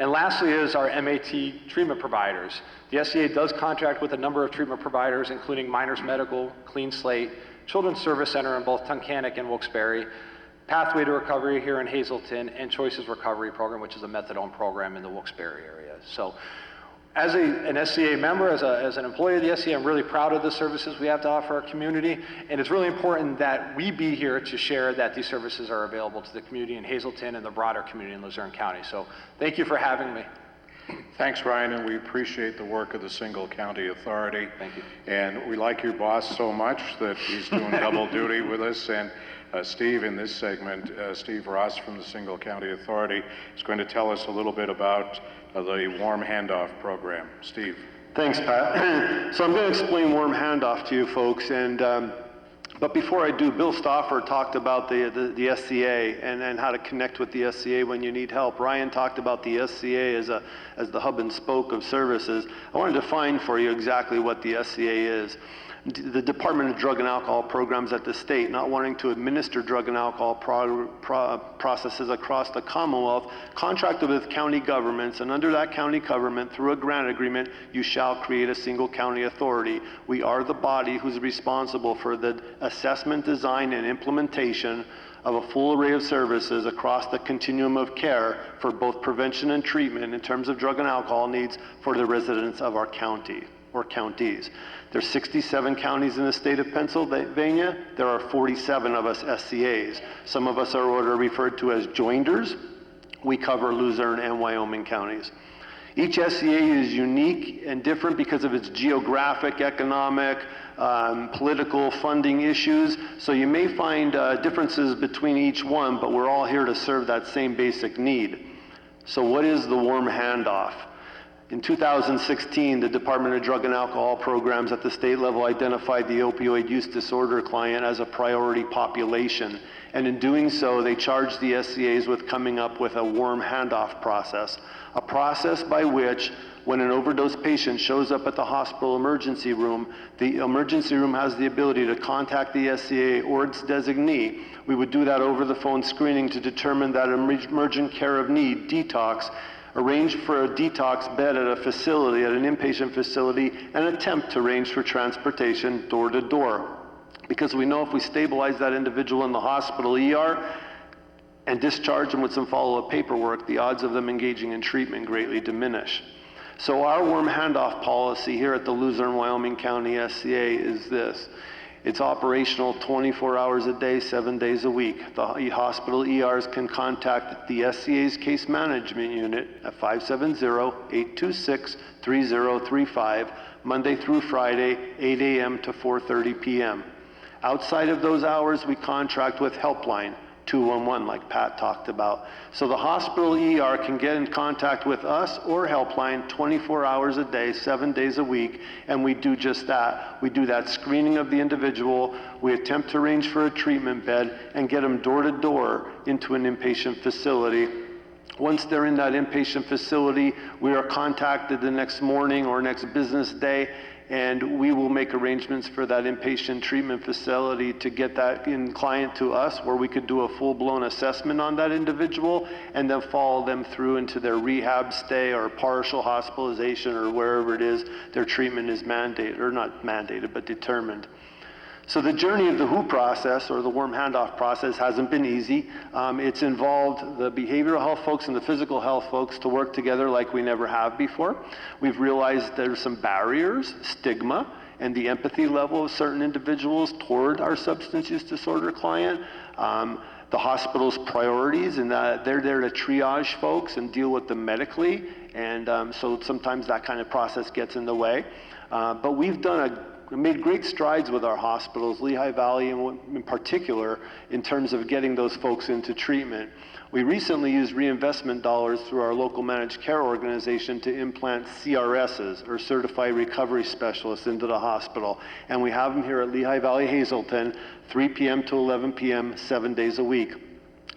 And lastly is our MAT treatment providers. The SCA does contract with a number of treatment providers, including Miners Medical, Clean Slate, Children's Service Center in both Tunkhannock and Wilkes-Barre, Pathway to Recovery here in Hazleton, and Choices Recovery Program, which is a methadone program in the Wilkes-Barre area. So as an SCA member, as an employee of the SCA, I'm really proud of the services we have to offer our community, and it's really important that we be here to share that these services are available to the community in Hazleton and the broader community in Luzerne County. So thank you for having me. Thanks, Ryan, and we appreciate the work of the Single County Authority. Thank you. And we like your boss so much that he's doing double duty with us. And Steve, in this segment, Steve Ross from the Single County Authority is going to tell us a little bit about the Warm Handoff program. Steve. Thanks, Pat. So I'm going to explain Warm Handoff to you folks, and but before I do, Bill Stauffer talked about the SCA and how to connect with the SCA when you need help. Ryan talked about the SCA as the hub and spoke of services. I want to define for you exactly what the SCA is. The Department of Drug and Alcohol Programs at the state, not wanting to administer drug and alcohol processes across the Commonwealth, contracted with county governments, and under that county government, through a grant agreement, you shall create a single county authority. We are the body who's responsible for the assessment, design, and implementation of a full array of services across the continuum of care for both prevention and treatment in terms of drug and alcohol needs for the residents of our county or counties. There's 67 counties in the state of Pennsylvania. There are 47 of us SCAs. Some of us are referred to as joinders. We cover Luzerne and Wyoming counties. Each SCA is unique and different because of its geographic, economic, political funding issues. So you may find differences between each one, but we're all here to serve that same basic need. So what is the Warm Handoff? In 2016, the Department of Drug and Alcohol Programs at the state level identified the opioid use disorder client as a priority population. And in doing so, they charged the SCAs with coming up with a warm handoff process, a process by which when an overdose patient shows up at the hospital emergency room, the emergency room has the ability to contact the SCA or its designee. We would do that over the phone screening to determine that emergent care of need, detox, arrange for a detox bed at a facility, at an inpatient facility, and attempt to arrange for transportation door to door. Because we know if we stabilize that individual in the hospital ER and discharge them with some follow-up paperwork, the odds of them engaging in treatment greatly diminish. So our warm handoff policy here at the Luzerne, Wyoming County SCA is this. It's operational 24 hours a day, 7 days a week. The hospital ERs can contact the SCA's case management unit at 570-826-3035, Monday through Friday, 8 a.m. to 4:30 p.m. Outside of those hours, we contract with Helpline 211, like Pat talked about. So the hospital ER can get in contact with us or Helpline 24 hours a day, 7 days a week, and we do just that. We do that screening of the individual, we attempt to arrange for a treatment bed, and get them door to door into an inpatient facility. Once they're in that inpatient facility, we are contacted the next morning or next business day, and we will make arrangements for that inpatient treatment facility to get that client to us, where we could do a full-blown assessment on that individual and then follow them through into their rehab stay or partial hospitalization or wherever it is their treatment is mandated, or not mandated, but determined. So the journey of the WHO process, or the warm handoff process, hasn't been easy. It's involved the behavioral health folks and the physical health folks to work together like we never have before. We've realized there's some barriers, stigma, and the empathy level of certain individuals toward our substance use disorder client. The hospital's priorities, and that they're there to triage folks and deal with them medically, and so sometimes that kind of process gets in the way. But we've made great strides with our hospitals, Lehigh Valley in particular, in terms of getting those folks into treatment. We recently used reinvestment dollars through our local managed care organization to implant CRSs, or Certified Recovery Specialists, into the hospital. And we have them here at Lehigh Valley Hazelton, 3 p.m. to 11 p.m., 7 days a week.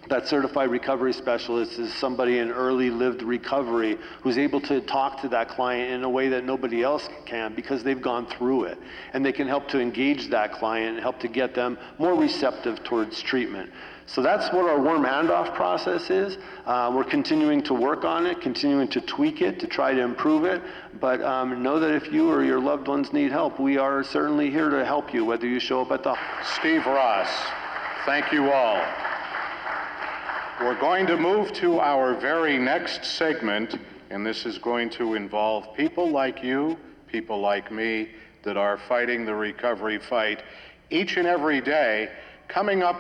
That certified recovery specialist is somebody in early lived recovery who's able to talk to that client in a way that nobody else can, because they've gone through it. And they can help to engage that client and help to get them more receptive towards treatment. So that's what our warm handoff process is. We're continuing to work on it, continuing to tweak it to try to improve it. But know that if you or your loved ones need help, we are certainly here to help you, whether you show up at the... Steve Ross, thank you all. We're going to move to our very next segment, and this is going to involve people like you, people like me, that are fighting the recovery fight each and every day. Coming up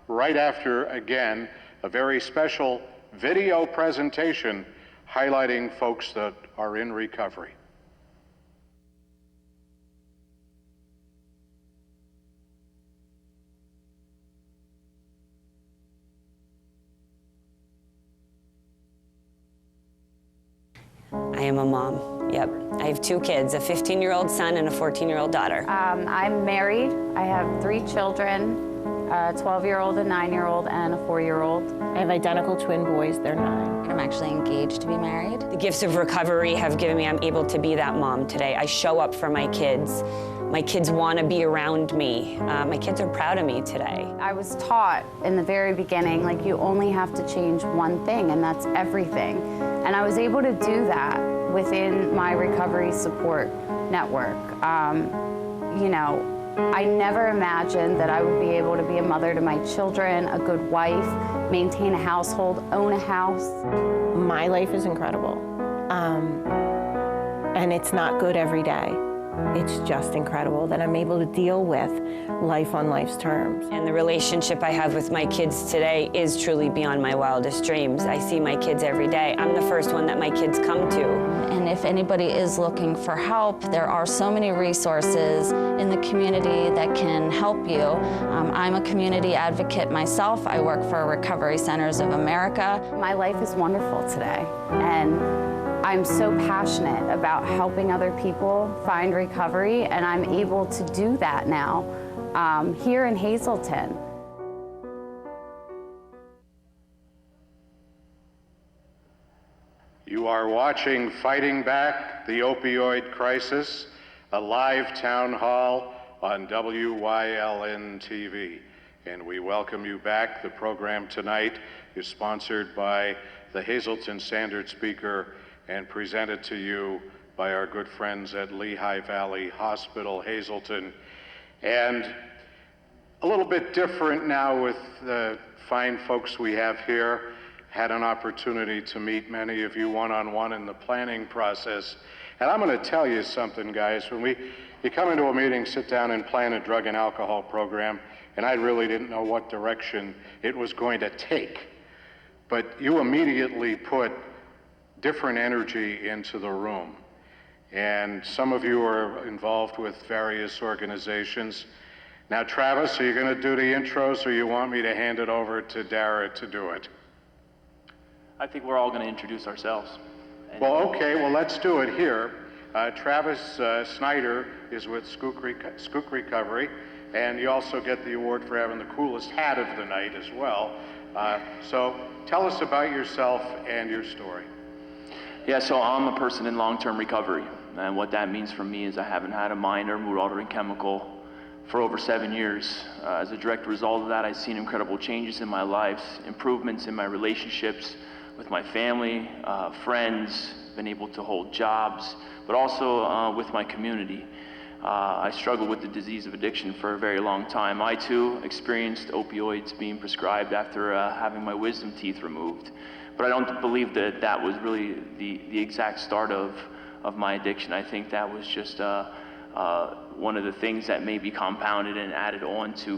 right after, again, a very special video presentation highlighting folks that are in recovery. I am a mom, yep. I have 2 kids, a 15-year-old son and a 14-year-old daughter. I'm married. I have 3 children, a 12-year-old, a 9-year-old, and a 4-year-old. I have identical twin boys, they're 9. I'm actually engaged to be married. The gifts of recovery have given me, I'm able to be that mom today. I show up for my kids. My kids want to be around me. My kids are proud of me today. I was taught in the very beginning, like, you only have to change one thing, and that's everything. And I was able to do that within my recovery support network. You know, I never imagined that I would be able to be a mother to my children, a good wife, maintain a household, own a house. My life is incredible. And it's not good every day. It's just incredible that I'm able to deal with life on life's terms. And the relationship I have with my kids today is truly beyond my wildest dreams. I see my kids every day. I'm the first one that my kids come to. And if anybody is looking for help, there are so many resources in the community that can help you. I'm a community advocate myself. I work for Recovery Centers of America. My life is wonderful today, and I'm so passionate about helping other people find recovery, and I'm able to do that now here in Hazleton. You are watching Fighting Back the Opioid Crisis, a live town hall on WYLN TV. And we welcome you back. The program tonight is sponsored by the Hazleton Standard Speaker and presented to you by our good friends at Lehigh Valley Hospital, Hazleton. And a little bit different now with the fine folks we have here. Had an opportunity to meet many of you one-on-one in the planning process. And I'm going to tell you something, guys. When you come into a meeting, sit down and plan a drug and alcohol program, and I really didn't know what direction it was going to take. But you immediately put different energy into the room. And some of you are involved with various organizations. Now, Travis, are you going to do the intros, or you want me to hand it over to Dara to do it? I think we're all going to introduce ourselves. Well, okay, well, let's do it here. Travis Snyder is with Skook Recovery, and you also get the award for having the coolest hat of the night as well. So tell us about yourself and your story. Yeah, so I'm a person in long-term recovery, and what that means for me is I haven't had a mind or mood-altering chemical for over 7 years. As a direct result of that, I've seen incredible changes in my life, improvements in my relationships with my family, friends, been able to hold jobs, but also with my community. I struggled with the disease of addiction for a very long time. I too experienced opioids being prescribed after having my wisdom teeth removed. But I don't believe that that was really the exact start of my addiction. I think that was just one of the things that may be compounded and added on to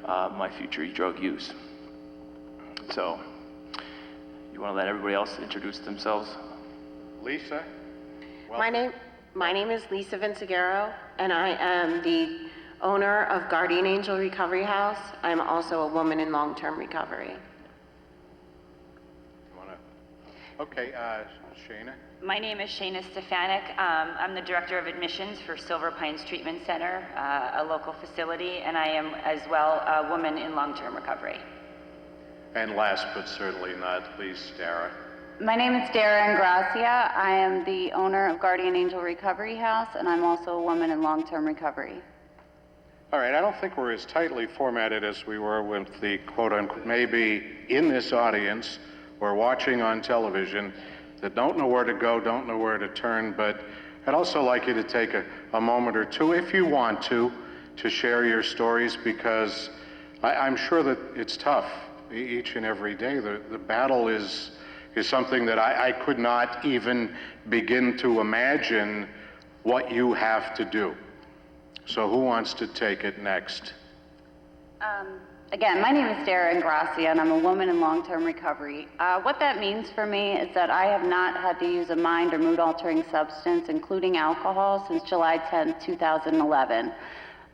my future drug use. So, you want to let everybody else introduce themselves? Lisa? My name is Lisa Vinciguero, and I am the owner of Guardian Angel Recovery House. I'm also a woman in long-term recovery. Okay, Shayna? My name is Shayna Stefanik. I'm the Director of Admissions for Silver Pines Treatment Center, a local facility, and I am as well a woman in long-term recovery. And last but certainly not least, Dara. My name is Dara Ingracia. I am the owner of Guardian Angel Recovery House, and I'm also a woman in long-term recovery. All right, I don't think we're as tightly formatted as we were with the quote-unquote maybe in this audience or watching on television that don't know where to go, don't know where to turn, but I'd also like you to take a moment or two, if you want to share your stories, because I'm sure that it's tough each and every day. The battle is something that I could not even begin to imagine what you have to do. So who wants to take it next? Again, my name is Dara Ingracia, and I'm a woman in long-term recovery. What that means for me is that I have not had to use a mind or mood-altering substance, including alcohol, since July 10, 2011.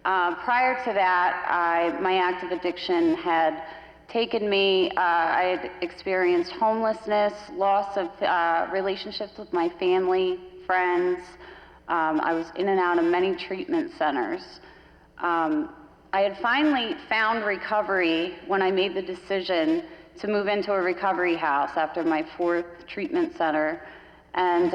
Prior to that, my active addiction had taken me, I had experienced homelessness, loss of relationships with my family, friends. I was in and out of many treatment centers. I had finally found recovery when I made the decision to move into a recovery house after my 4th treatment center. And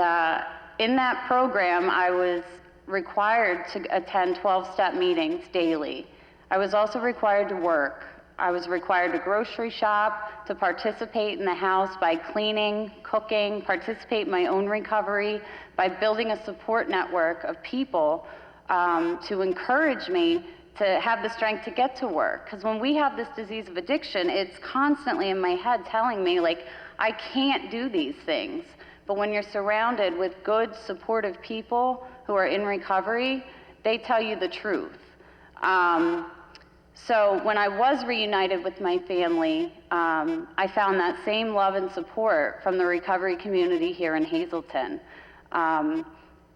in that program, I was required to attend 12-step meetings daily. I was also required to work. I was required to grocery shop, to participate in the house by cleaning, cooking, participate in my own recovery, by building a support network of people to encourage me to have the strength to get to work. Because when we have this disease of addiction, it's constantly in my head telling me, like, I can't do these things. But when you're surrounded with good, supportive people who are in recovery, they tell you the truth. So when I was reunited with my family, I found that same love and support from the recovery community here in Hazleton.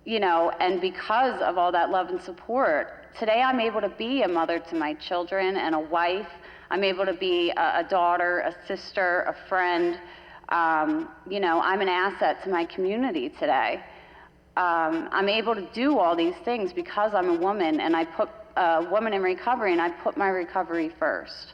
You know, and because of all that love and support, today I'm able to be a mother to my children and a wife. I'm able to be a daughter, a sister, a friend. You know, I'm an asset to my community today. I'm able to do all these things because I'm a woman, and I put a woman in recovery, and I put my recovery first.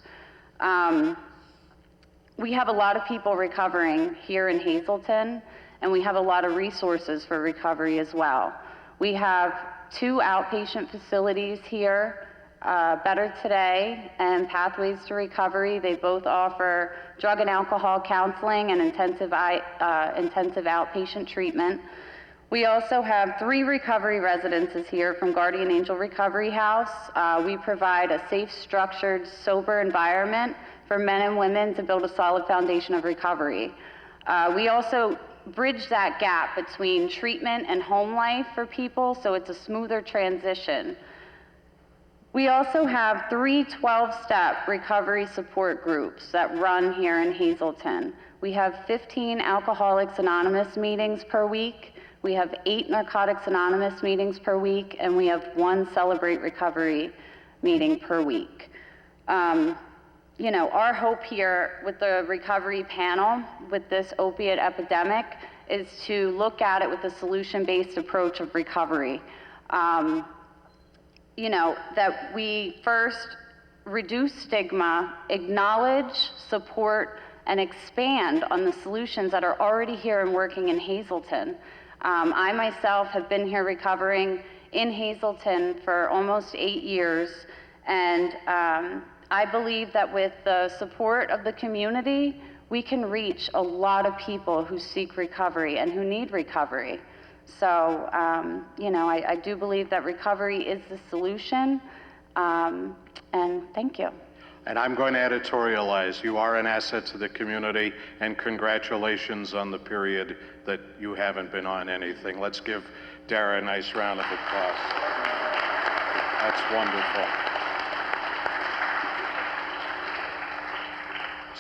We have a lot of people recovering here in Hazleton, and we have a lot of resources for recovery as well. We have 2 outpatient facilities here, Better Today and Pathways to Recovery. They both offer drug and alcohol counseling and intensive outpatient treatment. We also have 3 recovery residences here from Guardian Angel Recovery House. We provide a safe, structured, sober environment for men and women to build a solid foundation of recovery. We also bridge that gap between treatment and home life for people, so it's a smoother transition. We also have 3 12-step recovery support groups that run here in Hazleton. We have 15 Alcoholics Anonymous meetings per week. We have 8 Narcotics Anonymous meetings per week, and we have 1 Celebrate Recovery meeting per week. You know, our hope here with the recovery panel, with this opiate epidemic, is to look at it with a solution-based approach of recovery. You know, that we first reduce stigma, acknowledge, support, and expand on the solutions that are already here and working in Hazleton. I myself have been here recovering in Hazleton for almost 8 years, and I believe that with the support of the community, we can reach a lot of people who seek recovery and who need recovery. So, you know, I do believe that recovery is the solution, and thank you. And I'm going to editorialize. You are an asset to the community, and congratulations on the period that you haven't been on anything. Let's give Dara a nice round of applause. That's wonderful.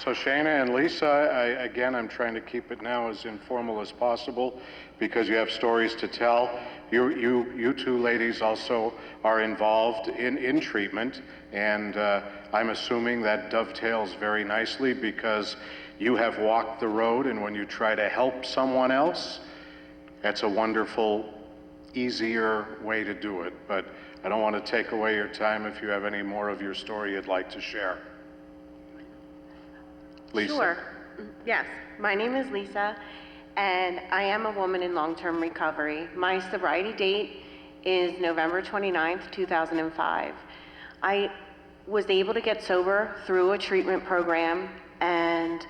So Shana and Lisa, again, I'm trying to keep it now as informal as possible because you have stories to tell. You 2 ladies also are involved in treatment, and I'm assuming that dovetails very nicely because you have walked the road, and when you try to help someone else, that's a wonderful, easier way to do it. But I don't want to take away your time if you have any more of your story you'd like to share. Lisa. Sure. Yes. My name is Lisa, and I am a woman in long-term recovery. My sobriety date is November 29th, 2005. I was able to get sober through a treatment program, and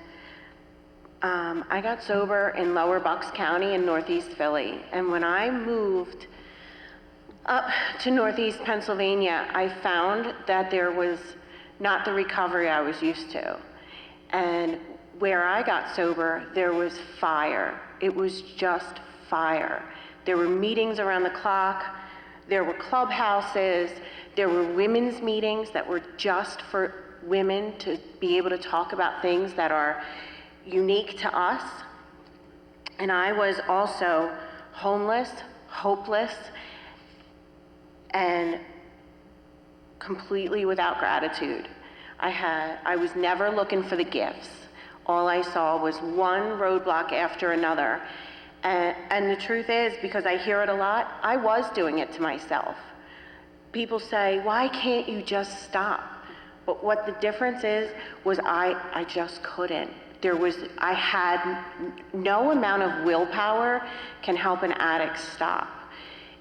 I got sober in Lower Bucks County in Northeast Philly. And when I moved up to Northeast Pennsylvania, I found that there was not the recovery I was used to. And where I got sober, there was fire. It was just fire. There were meetings around the clock. There were clubhouses. There were women's meetings that were just for women to be able to talk about things that are unique to us. And I was also homeless, hopeless, and completely without gratitude. I was never looking for the gifts. All I saw was one roadblock after another. And the truth is, because I hear it a lot, I was doing it to myself. People say, why can't you just stop? But what the difference is, was I just couldn't. I had no amount of willpower can help an addict stop.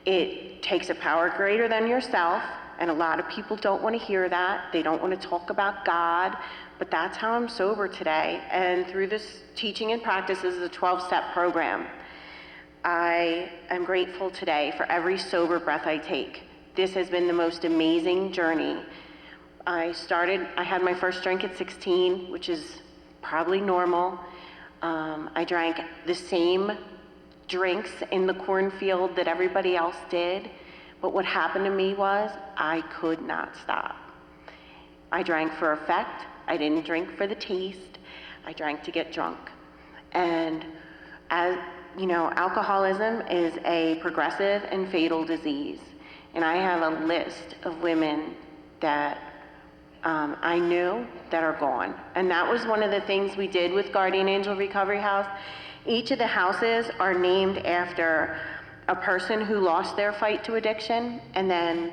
It takes a power greater than yourself, and a lot of people don't want to hear that. They don't want to talk about God, but that's how I'm sober today. And through this teaching and practice, this is a 12-step program. I am grateful today for every sober breath I take. This has been the most amazing journey. I had my first drink at 16, which is probably normal. I drank the same drinks in the cornfield that everybody else did, but what happened to me was I could not stop. I drank for effect. I didn't drink for the taste. I drank to get drunk. And as you know, alcoholism is a progressive and fatal disease. And I have a list of women that I knew that are gone. And that was one of the things we did with Guardian Angel Recovery House. Each of the houses are named after a person who lost their fight to addiction, and then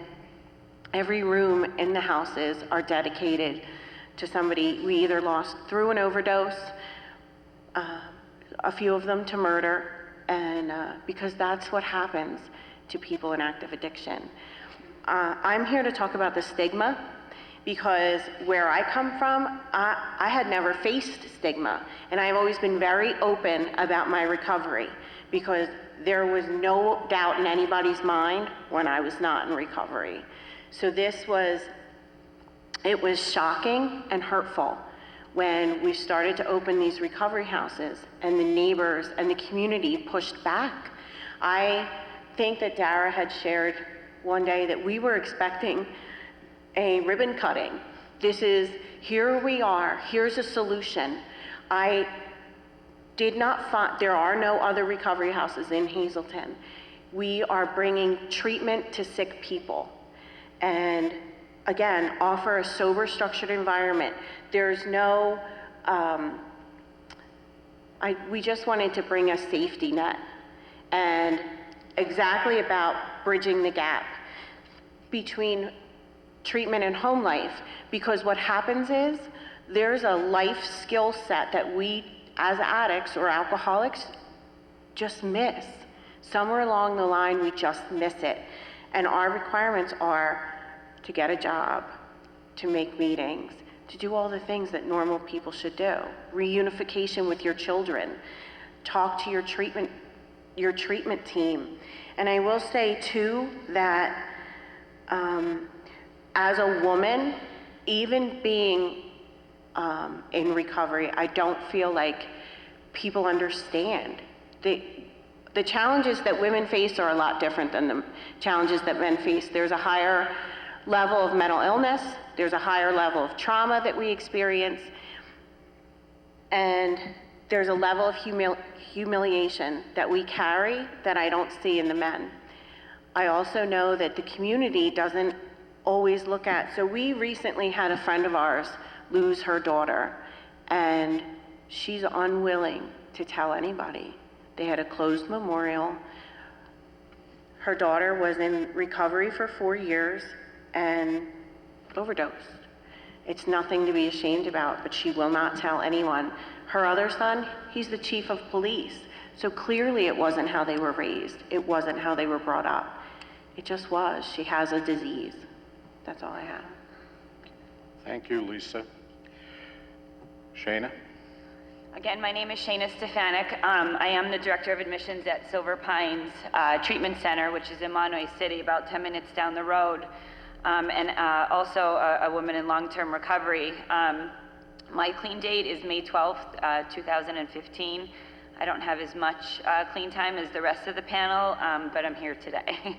every room in the houses are dedicated to somebody we either lost through an overdose, a few of them to murder, and because that's what happens to people in active addiction. I'm here to talk about the stigma, because where I come from, I had never faced stigma, and I've always been very open about my recovery, because there was no doubt in anybody's mind when I was not in recovery. So it was shocking and hurtful when we started to open these recovery houses and the neighbors and the community pushed back. I think that Dara had shared one day that we were expecting a ribbon cutting. Here we are, here's a solution. I did not find, there are no other recovery houses in Hazleton. We are bringing treatment to sick people. And again, offer a sober, structured environment. There's no, we just wanted to bring a safety net, and exactly about bridging the gap between treatment and home life, because what happens is there's a life skill set that we as addicts or alcoholics just miss. Somewhere along the line we just miss it, and our requirements are to get a job, to make meetings, to do all the things that normal people should do. Reunification with your children, talk to your treatment team. And I will say too that as a woman, even being in recovery, I don't feel like people understand. The challenges that women face are a lot different than the challenges that men face. There's a higher level of mental illness, there's a higher level of trauma that we experience, and there's a level of humiliation that we carry that I don't see in the men. I also know that the community doesn't always look at, so we recently had a friend of ours lose her daughter, and she's unwilling to tell anybody. They had a closed memorial. Her daughter was in recovery for 4 years and overdosed. It's nothing to be ashamed about, but she will not tell anyone. Her other son, he's the chief of police. So clearly it wasn't how they were raised. It wasn't how they were brought up. It just was. She has a disease. That's all I have. Thank you, Lisa. Shana? Again, my name is Shana Stefanik. I am the Director of Admissions at Silver Pines Treatment Center, which is in Monterey City, about 10 minutes down the road, and also a woman in long-term recovery. My clean date is May 12th, 2015. I don't have as much clean time as the rest of the panel, but I'm here today.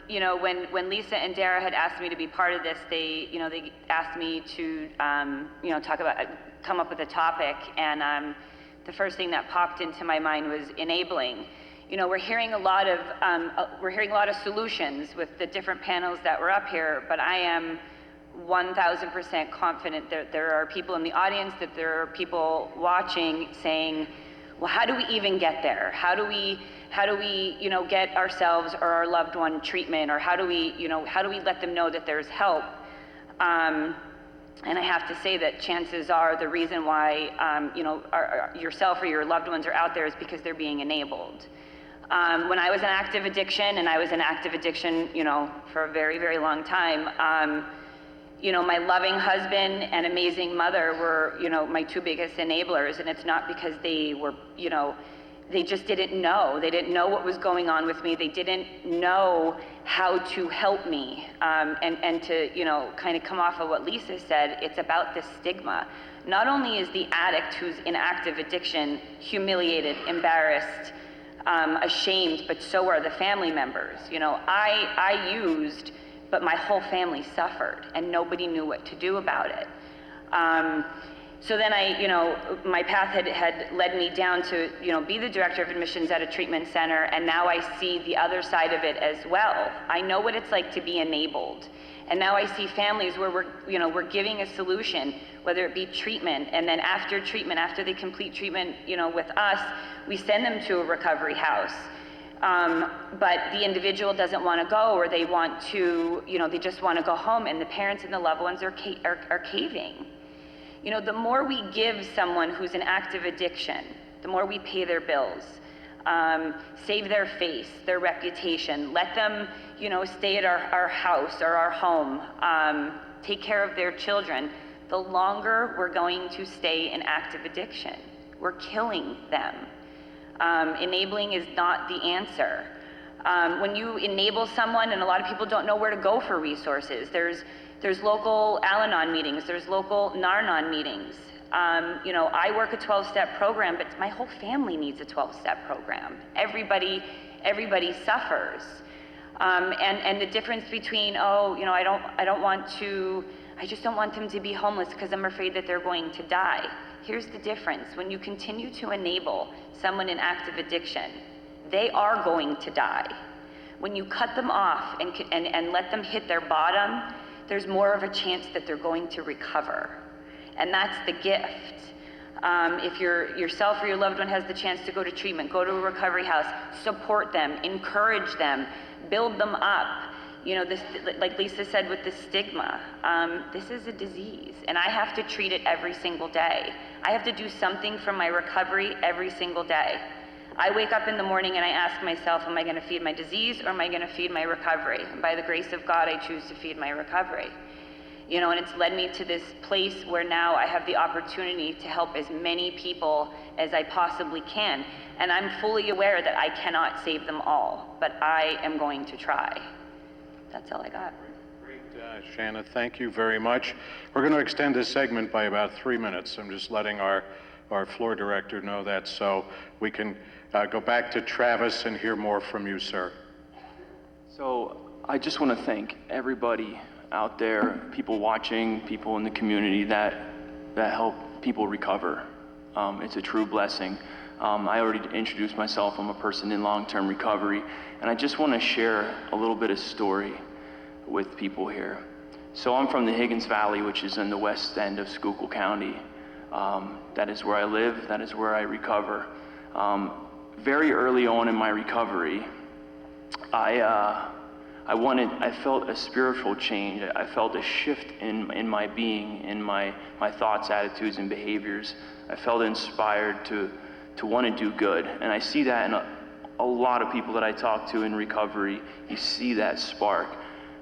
You know, when Lisa and Dara had asked me to be part of this, they asked me to, come up with a topic, and the first thing that popped into my mind was enabling. You know, we're hearing a lot of solutions with the different panels that were up here, but I am 1,000% confident that there are people in the audience, that there are people watching saying, well, how do we even get there? How do we get ourselves or our loved one treatment, or how do we let them know that there's help? And I have to say that chances are the reason why yourself or your loved ones are out there is because they're being enabled. When I was in active addiction, and I was in active addiction, for a very, very long time, my loving husband and amazing mother were, my two biggest enablers, and it's not because they were, they just didn't know. They didn't know what was going on with me. They didn't know how to help me. And to, kind of come off of what Lisa said, it's about this stigma. Not only is the addict who's in active addiction humiliated, embarrassed, ashamed, but so are the family members. I used, but my whole family suffered, and nobody knew what to do about it. So then my path had led me down to, be the director of admissions at a treatment center, and now I see the other side of it as well. I know what it's like to be enabled. And now I see families where we're giving a solution, whether it be treatment, and then after treatment, after they complete treatment, with us, we send them to a recovery house. But the individual doesn't want to go, or they want to, they just want to go home, and the parents and the loved ones are caving. The more we give someone who's in active addiction, the more we pay their bills, save their face, their reputation, let them, stay at our house or our home, take care of their children, the longer we're going to stay in active addiction. We're killing them. Enabling is not the answer. When you enable someone, and a lot of people don't know where to go for resources, there's local Al-Anon meetings, there's local Nar-Anon meetings. I work a 12-step program, but my whole family needs a 12-step program. Everybody suffers. And the difference between, I just don't want them to be homeless because I'm afraid that they're going to die. Here's the difference. When you continue to enable someone in active addiction, they are going to die. When you cut them off and let them hit their bottom, there's more of a chance that they're going to recover. And that's the gift. If yourself or your loved one has the chance to go to treatment, go to a recovery house, support them, encourage them, build them up. This, like Lisa said with the stigma, this is a disease, and I have to treat it every single day. I have to do something for my recovery every single day. I wake up in the morning and I ask myself, am I going to feed my disease or am I going to feed my recovery? And by the grace of God, I choose to feed my recovery. And it's led me to this place where now I have the opportunity to help as many people as I possibly can. And I'm fully aware that I cannot save them all, but I am going to try. That's all I got. Great, Shanna, thank you very much. We're going to extend this segment by about 3 minutes. I'm just letting our floor director know that, so we can go back to Travis and hear more from you, sir. So I just want to thank everybody out there, people watching, people in the community that help people recover. It's a true blessing. I already introduced myself. I'm a person in long-term recovery, and I just want to share a little bit of story with people here. So I'm from the Higgins Valley, which is in the west end of Schuylkill County. That is where I live. That is where I recover. Very early on in my recovery, I felt a spiritual change. I felt a shift in my being, in my thoughts, attitudes, and behaviors. I felt inspired to want to do good. And I see that in a lot of people that I talk to in recovery. You see that spark.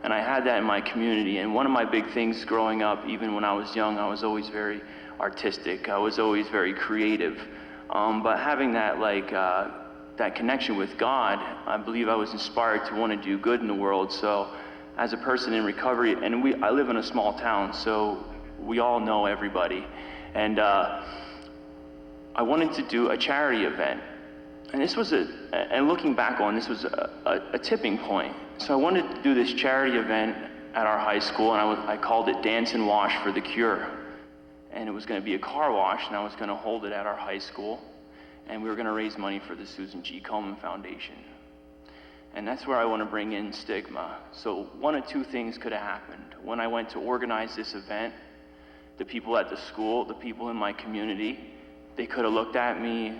And I had that in my community. And one of my big things growing up, even when I was young, I was always very artistic. I was always very creative. But having that that connection with God, I believe I was inspired to want to do good in the world. So as a person in recovery, and I live in a small town, so we all know everybody. And I wanted to do a charity event. And this was and looking back on, this was a tipping point. So I wanted to do this charity event at our high school, and I called it Dance and Wash for the Cure. And it was going to be a car wash, and I was going to hold it at our high school. And we were going to raise money for the Susan G. Komen Foundation. And that's where I want to bring in stigma. So one of two things could have happened. When I went to organize this event, the people at the school, the people in my community, they could have looked at me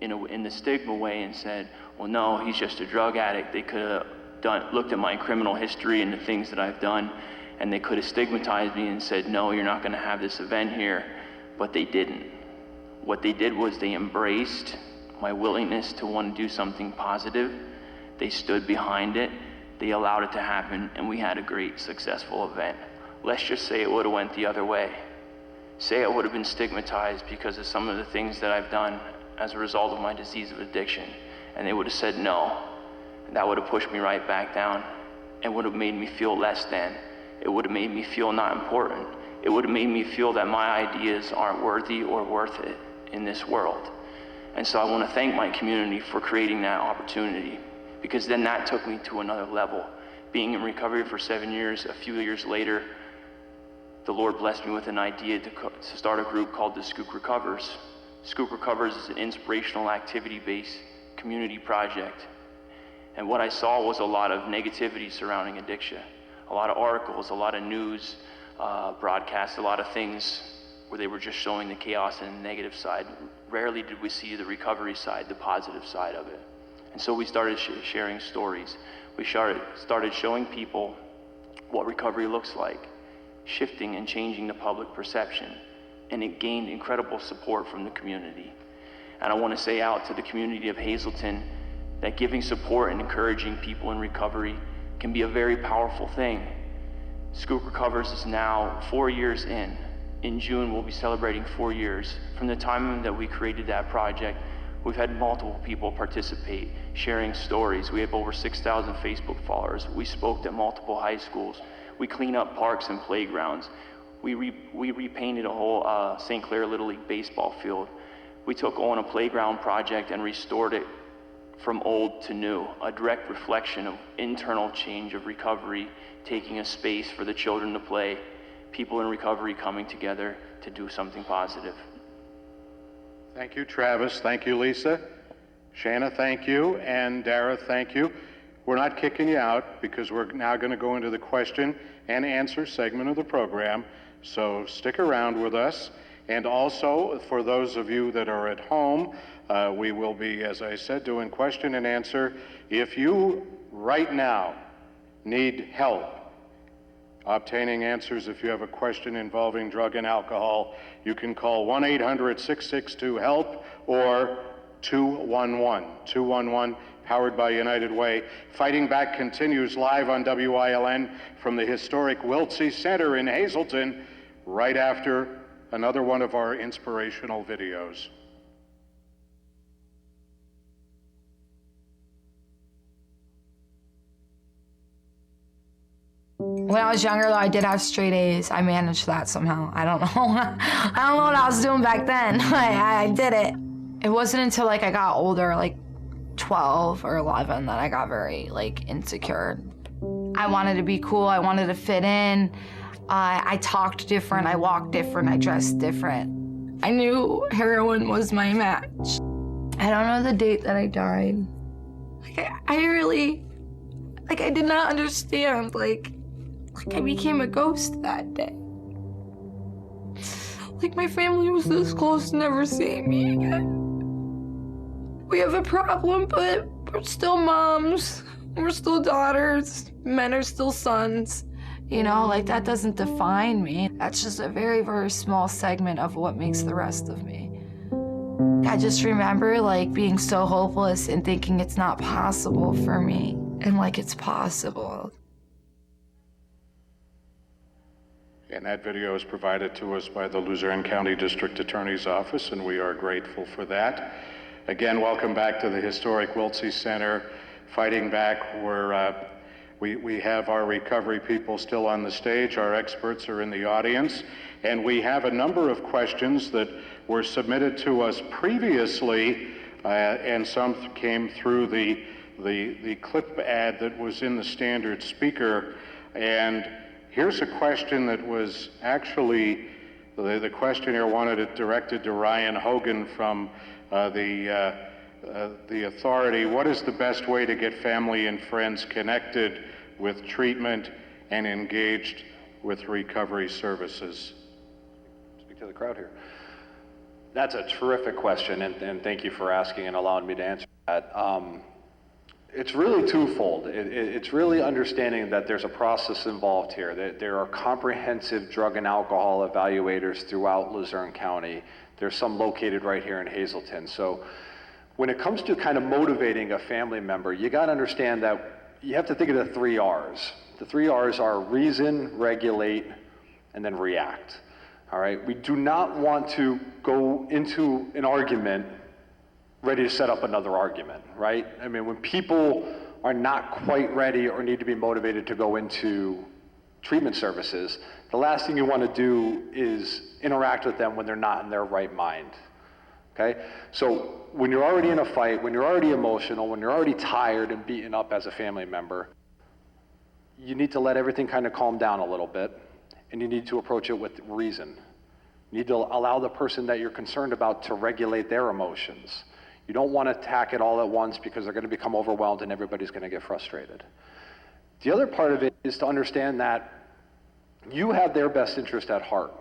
in the stigma way and said, well, no, he's just a drug addict. They could have looked at my criminal history and the things that I've done, and they could have stigmatized me and said, no, you're not going to have this event here. But they didn't. What they did was they embraced my willingness to want to do something positive. They stood behind it. They allowed it to happen, and we had a great, successful event. Let's just say it would have went the other way. Say I would have been stigmatized because of some of the things that I've done as a result of my disease of addiction, and they would have said no. And that would have pushed me right back down and would have made me feel less than. It would have made me feel not important. It would have made me feel that my ideas aren't worthy or worth it in this world. And so I want to thank my community for creating that opportunity, because then that took me to another level. Being in recovery for 7 years, a few years later, the Lord blessed me with an idea to start a group called the Skook Recovers. Skook Recovers is an inspirational activity-based community project. And what I saw was a lot of negativity surrounding addiction. A lot of articles, a lot of news broadcasts, a lot of things where they were just showing the chaos and the negative side. Rarely did we see the recovery side, the positive side of it. And so we started sharing stories. We started showing people what recovery looks like, shifting and changing the public perception. And it gained incredible support from the community. And I want to say out to the community of Hazleton that giving support and encouraging people in recovery can be a very powerful thing. Skook Recovers is now 4 years in. In June, we'll be celebrating 4 years. From the time that we created that project, we've had multiple people participate, sharing stories. We have over 6,000 Facebook followers. We spoke at multiple high schools. We clean up parks and playgrounds. We repainted a whole St. Clair Little League baseball field. We took on a playground project and restored it from old to new, a direct reflection of internal change of recovery, taking a space for the children to play, people in recovery coming together to do something positive. Thank you, Travis. Thank you, Lisa. Shanna, thank you. And Dara, thank you. We're not kicking you out because we're now going to go into the question and answer segment of the program. So stick around with us. And also, for those of you that are at home, we will be, as I said, doing question and answer. If you right now need help obtaining answers, if you have a question involving drug and alcohol, you can call 1-800-662-HELP or 211. 211, powered by United Way. Fighting Back continues live on WILN from the historic Wiltsey Center in Hazleton, right after another one of our inspirational videos. When I was younger, though, I did have straight A's. I managed that somehow. I don't know. I don't know what I was doing back then. I did it. It wasn't until I got older, 12 or 11, that I got very insecure. I wanted to be cool. I wanted to fit in. I talked different. I walked different. I dressed different. I knew heroin was my match. I don't know the date that I died. I really, I did not understand. I became a ghost that day. My family was this close to never seeing me again. We have a problem, but we're still moms. We're still daughters. Men are still sons. That doesn't define me. That's just a very, very small segment of what makes the rest of me. I just remember being so hopeless and thinking it's not possible for me. And it's possible. And that video is provided to us by the Luzerne County District Attorney's Office, and we are grateful for that. Again, welcome back to the historic Wiltsey Center. Fighting Back, where we have our recovery people still on the stage. Our experts are in the audience. And we have a number of questions that were submitted to us previously, and some came through the clip ad that was in the standard speaker. And here's a question that was actually, the questioner wanted it directed to Ryan Hogan from the authority. What is the best way to get family and friends connected with treatment and engaged with recovery services? Speak to the crowd here. That's a terrific question, and thank you for asking and allowing me to answer that. It's really twofold. It's really understanding that there's a process involved here. There are comprehensive drug and alcohol evaluators throughout Luzerne County. There's some located right here in Hazleton. So when it comes to kind of motivating a family member, you got to understand that you have to think of the 3 R's. The 3 R's are reason, regulate, and then react. All right? We do not want to go into an argument ready to set up another argument, right? I mean, when people are not quite ready or need to be motivated to go into treatment services, the last thing you want to do is interact with them when they're not in their right mind, okay? So when you're already in a fight, when you're already emotional, when you're already tired and beaten up as a family member, you need to let everything kind of calm down a little bit and you need to approach it with reason. You need to allow the person that you're concerned about to regulate their emotions. You don't want to attack it all at once because they're going to become overwhelmed and everybody's going to get frustrated. The other part of it is to understand that you have their best interest at heart.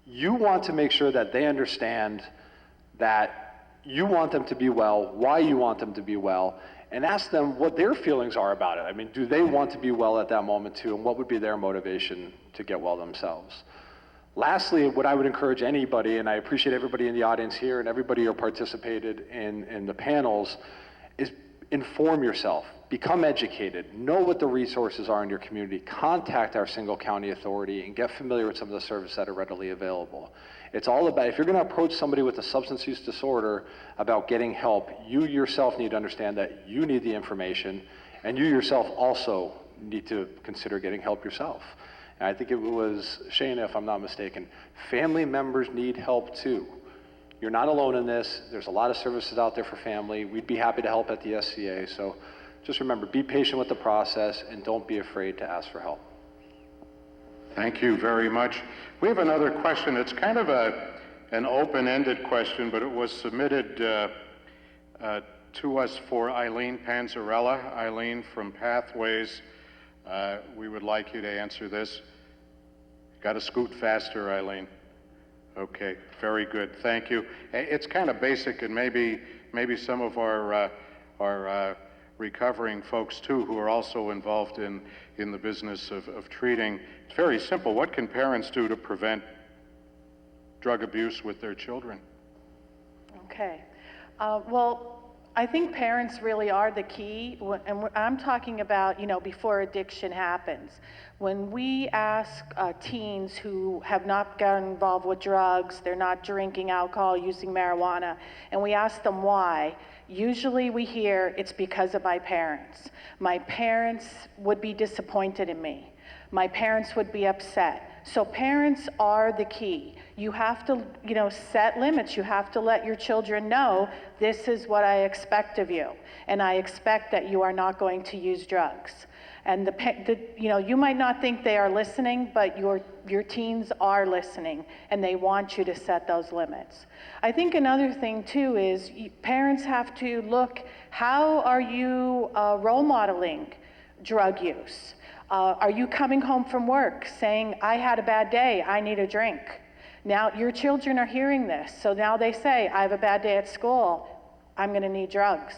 You want to make sure that they understand that you want them to be well, why you want them to be well, and ask them what their feelings are about it. I mean, do they want to be well at that moment too, and what would be their motivation to get well themselves? Lastly, what I would encourage anybody, and I appreciate everybody in the audience here and everybody who participated in the panels, is inform yourself, become educated, know what the resources are in your community, contact our single county authority, and get familiar with some of the services that are readily available. It's all about, if you're going to approach somebody with a substance use disorder about getting help, you yourself need to understand that you need the information, and you yourself also need to consider getting help yourself. And I think it was Shana, if I'm not mistaken, family members need help too. You're not alone in this. There's a lot of services out there for family. We'd be happy to help at the SCA. So just remember, be patient with the process and don't be afraid to ask for help. Thank you very much. We have another question. It's kind of an open-ended question, but it was submitted to us for Eileen Panzarella. Eileen from Pathways, we would like you to answer this. Got to scoot faster, Eileen. Okay, very good. Thank you. It's kind of basic, and maybe some of our recovering folks too, who are also involved in the business of treating. It's very simple. What can parents do to prevent drug abuse with their children? Okay. Well, I think parents really are the key, and I'm talking about, before addiction happens. When we ask teens who have not gotten involved with drugs, they're not drinking alcohol, using marijuana, and we ask them why, usually we hear it's because of my parents. My parents would be disappointed in me. My parents would be upset. So parents are the key. You have to, set limits. You have to let your children know, this is what I expect of you, and I expect that you are not going to use drugs. And you might not think they are listening, but your teens are listening, and they want you to set those limits. I think another thing too is parents have to look, how are you role modeling drug use? Are you coming home from work saying, I had a bad day, I need a drink? Now your children are hearing this, so now they say, I have a bad day at school, I'm gonna need drugs.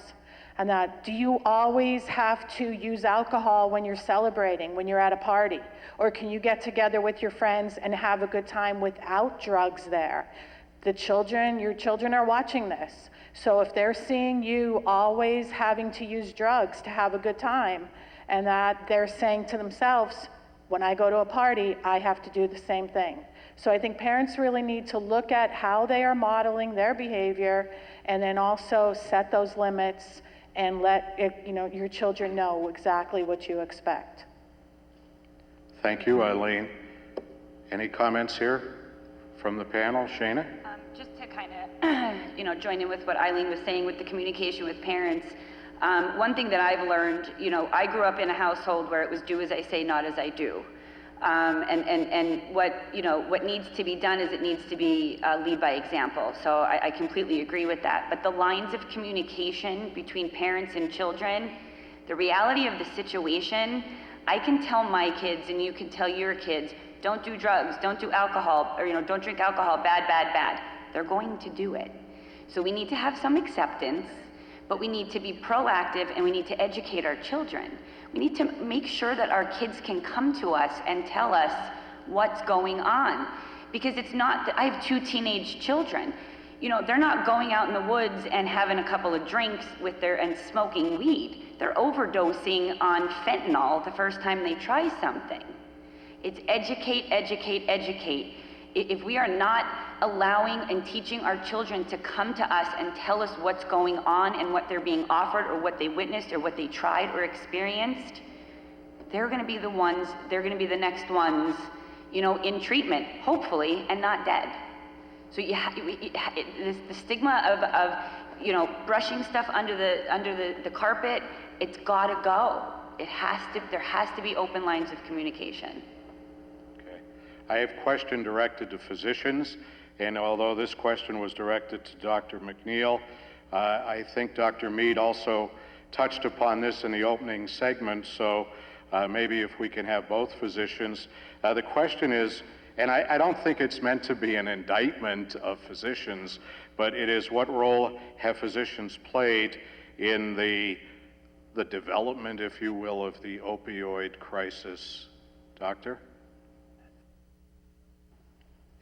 And that, do you always have to use alcohol when you're celebrating, when you're at a party? Or can you get together with your friends and have a good time without drugs there? Your children are watching this. So if they're seeing you always having to use drugs to have a good time, and that they're saying to themselves, when I go to a party, I have to do the same thing. So I think parents really need to look at how they are modeling their behavior, and then also set those limits and let your children know exactly what you expect. Thank you, Eileen. Any comments here from the panel? Shana? Just to kind of, join in with what Eileen was saying with the communication with parents. One thing that I've learned, I grew up in a household where it was do as I say, not as I do. And what needs to be done is it needs to be lead by example. So I completely agree with that. But the lines of communication between parents and children, the reality of the situation, I can tell my kids and you can tell your kids, don't do drugs, don't do alcohol, or don't drink alcohol, bad, bad, bad. They're going to do it. So we need to have some acceptance, but we need to be proactive and we need to educate our children. We need to make sure that our kids can come to us and tell us what's going on. Because it's not that I have 2 teenage children. They're not going out in the woods and having a couple of drinks and smoking weed. They're overdosing on fentanyl the first time they try something. It's educate, educate, educate. If we are not allowing and teaching our children to come to us and tell us what's going on and what they're being offered or what they witnessed or what they tried or experienced, they're going to be the next ones, in treatment, hopefully, and not dead. So the stigma of brushing stuff under the carpet, it's got to go. There has to be open lines of communication. I have a question directed to physicians, and although this question was directed to Dr. McNeil, I think Dr. Mead also touched upon this in the opening segment, so maybe if we can have both physicians. The question is, and I don't think it's meant to be an indictment of physicians, but it is, what role have physicians played in the development, if you will, of the opioid crisis? Doctor?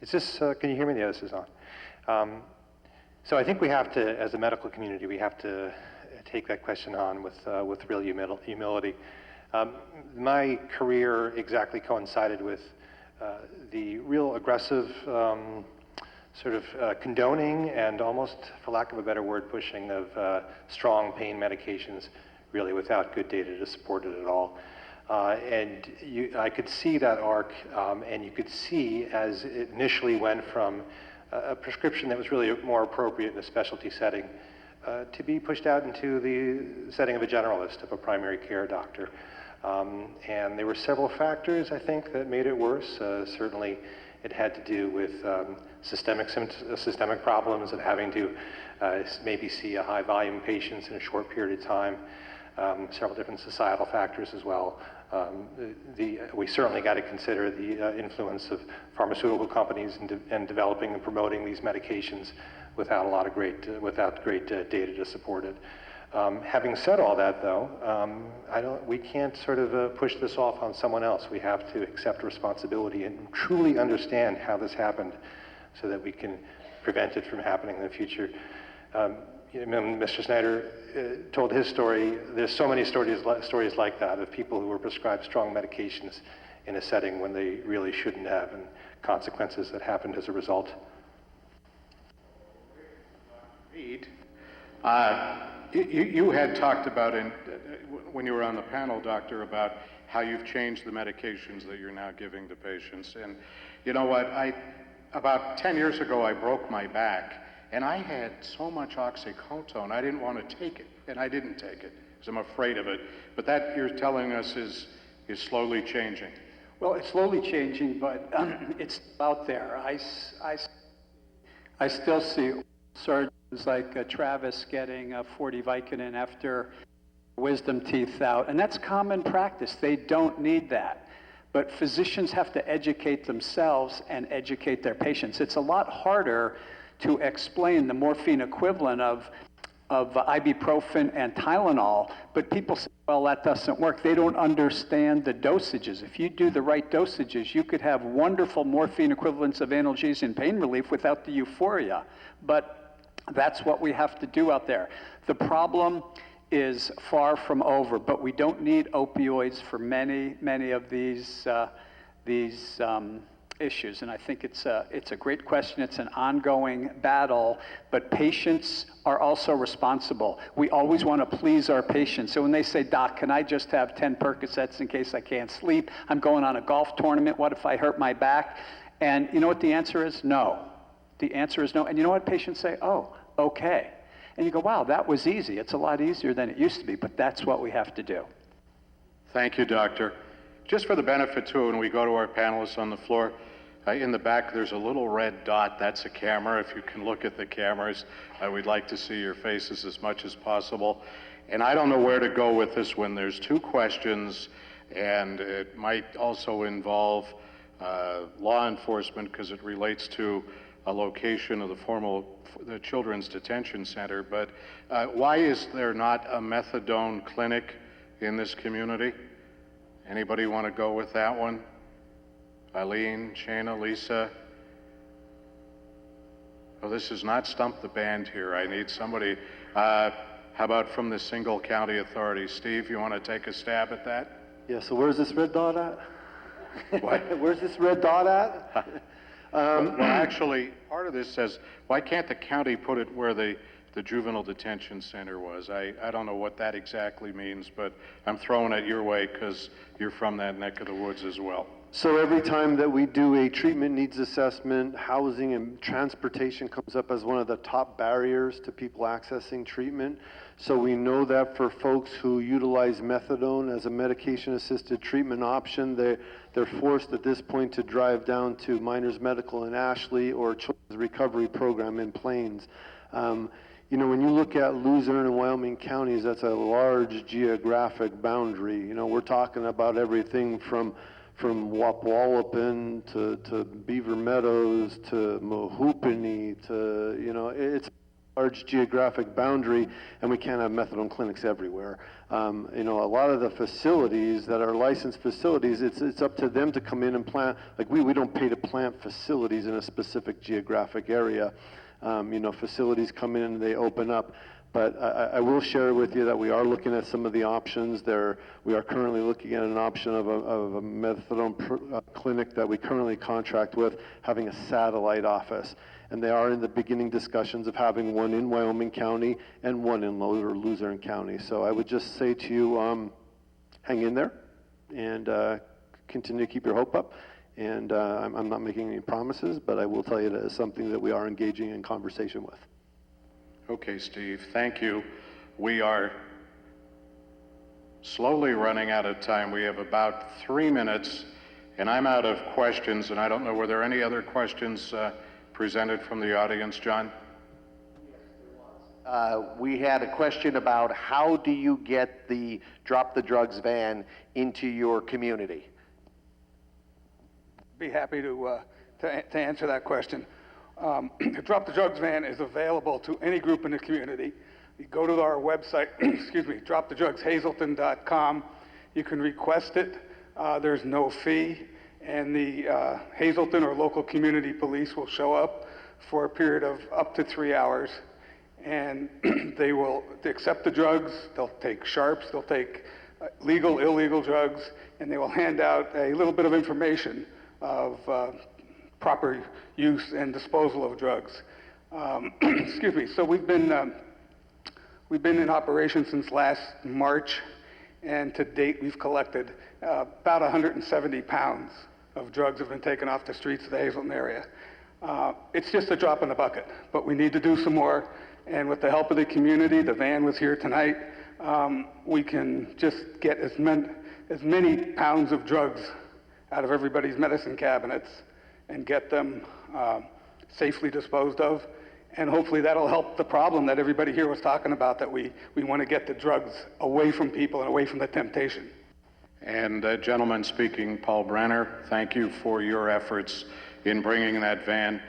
Is this, can you hear me? Yeah, this is on. So I think we have to, as a medical community, we have to take that question on with real humility. My career exactly coincided with the real aggressive sort of condoning and almost, for lack of a better word, pushing of strong pain medications, really without good data to support it at all. I could see that arc, and you could see as it initially went from a prescription that was really more appropriate in a specialty setting to be pushed out into the setting of a generalist, of a primary care doctor. And there were several factors, I think, that made it worse. Certainly, it had to do with systemic problems and having to maybe see a high volume of patients in a short period of time. Several different societal factors as well. We certainly got to consider the influence of pharmaceutical companies in developing and promoting these medications without a lot of great data to support it. Having said all that, though, we can't sort of push this off on someone else. We have to accept responsibility and truly understand how this happened, so that we can prevent it from happening in the future. Mr. Snyder told his story. There's so many stories like that, of people who were prescribed strong medications in a setting when they really shouldn't have, and consequences that happened as a result. You had talked about, when you were on the panel, Doctor, about how you've changed the medications that you're now giving to patients. And you know what? About 10 years ago, I broke my back, and I had so much oxycodone, I didn't want to take it, and I didn't take it because I'm afraid of it. But that, you're telling us, is slowly changing. Well, it's slowly changing, but it's out there. I still see surgeons like Travis getting 40 Vicodin after wisdom teeth out, and that's common practice. They don't need that. But physicians have to educate themselves and educate their patients. It's a lot harder to explain the morphine equivalent of ibuprofen and Tylenol, but people say, well, that doesn't work. They don't understand the dosages. If you do the right dosages, you could have wonderful morphine equivalents of analgesia and pain relief without the euphoria. But that's what we have to do out there. The problem is far from over, but we don't need opioids for many of these issues, and I think it's a great question. It's an ongoing battle, but patients are also responsible. We always want to please our patients. So when they say, Doc, can I just have 10 Percocets in case I can't sleep? I'm going on a golf tournament. What if I hurt my back? And you know what the answer is? No. The answer is no. And you know what patients say? Oh, okay. And you go, wow, that was easy. It's a lot easier than it used to be, but that's what we have to do. Thank you, Doctor. Just for the benefit, too, when we go to our panelists on the floor, in the back, there's a little red dot. That's a camera. If you can look at the cameras, we'd like to see your faces as much as possible. And I don't know where to go with this one. There's two questions, and it might also involve law enforcement because it relates to a location of the Children's Detention Center. But why is there not a methadone clinic in this community? Anybody want to go with that one? Eileen, Shana, Lisa? Oh, this is not Stump the Band here. I need somebody. How about from the single county authority? Steve, you want to take a stab at that? Yeah, so where's this red dot at? What? Where's this red dot at? Well, actually, part of this says, why can't the county put it where the the juvenile detention center was. I don't know what that exactly means, but I'm throwing it your way because you're from that neck of the woods as well. So every time that we do a treatment needs assessment, housing and transportation comes up as one of the top barriers to people accessing treatment. So we know that for folks who utilize methadone as a medication-assisted treatment option, they're forced at this point to drive down to Miners Medical in Ashley or Children's Recovery Program in Plains. You know, when you look at Luzerne and Wyoming counties, that's a large geographic boundary. You know, we're talking about everything from Wapwallopin to Beaver Meadows to Mahoopany to, you know, it's a large geographic boundary, and we can't have methadone clinics everywhere. You know, a lot of the facilities that are licensed facilities, it's up to them to come in and plant. Like we don't pay to plant facilities in a specific geographic area. You know, facilities come in and they open up. But I will share with you that we are looking at some of the options there. We are currently looking at an option of a methadone clinic that we currently contract with, having a satellite office. And they are in the beginning discussions of having one in Wyoming County and one in Luzerne County. So I would just say to you, hang in there and continue to keep your hope up. And I'm not making any promises, but I will tell you that it's something that we are engaging in conversation with. Okay, Steve, thank you. We are slowly running out of time. We have about 3 minutes, and I'm out of questions, and I don't know, were there any other questions presented from the audience, John? We had a question about how do you get the Drop the Drugs van into your community? Be happy to answer that question. The Drop the Drugs van is available to any group in the community. You go to our website, excuse me, dropthedrugshazelton.com. You can request it. There's no fee, and the Hazelton or local community police will show up for a period of up to 3 hours, and they will accept the drugs. They'll take sharps, they'll take legal, illegal drugs, and they will hand out a little bit of information of proper use and disposal of drugs. Excuse me. So we've been in operation since last March, and to date we've collected about 170 pounds of drugs have been taken off the streets of the Hazelton area. It's just a drop in the bucket, but we need to do some more. And with the help of the community, the van was here tonight. We can just get as many pounds of drugs out of everybody's medicine cabinets and get them safely disposed of. And hopefully that'll help the problem that everybody here was talking about, that we want to get the drugs away from people and away from the temptation. And gentleman speaking, Paul Brenner, thank you for your efforts in bringing that van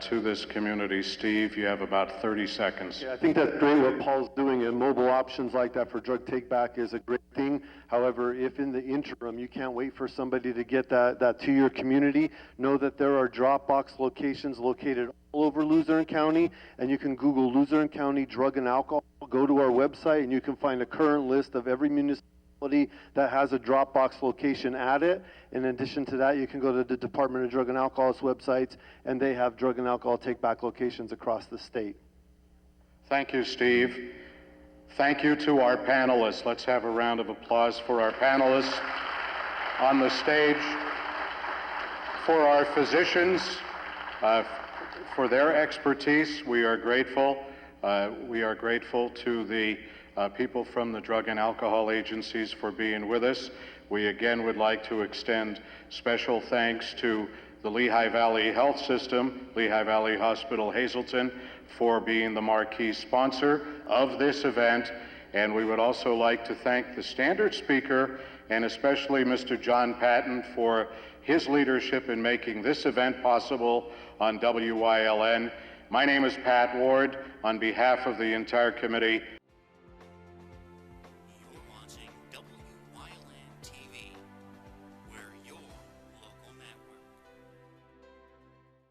to this community. Steve, you have about 30 seconds. Yeah, I think that's great what Paul's doing, and mobile options like that for drug take back is a great thing. However, if in the interim you can't wait for somebody to get that to your community, know that there are drop box locations located all over Luzerne County, and you can Google Luzerne County Drug and Alcohol, go to our website, and you can find a current list of every municipality that has a Dropbox location at it. In addition to that, you can go to the Department of Drug and Alcohol's websites, and they have drug and alcohol take-back locations across the state. Thank you, Steve. Thank you to our panelists. Let's have a round of applause for our panelists on the stage. For our physicians, for their expertise, we are grateful. We are grateful to the people from the drug and alcohol agencies for being with us. We again would like to extend special thanks to the Lehigh Valley Health System, Lehigh Valley Hospital Hazelton, for being the marquee sponsor of this event. And we would also like to thank the standard speaker, and especially Mr. John Patton, for his leadership in making this event possible on WYLN. My name is Pat Ward. On behalf of the entire committee,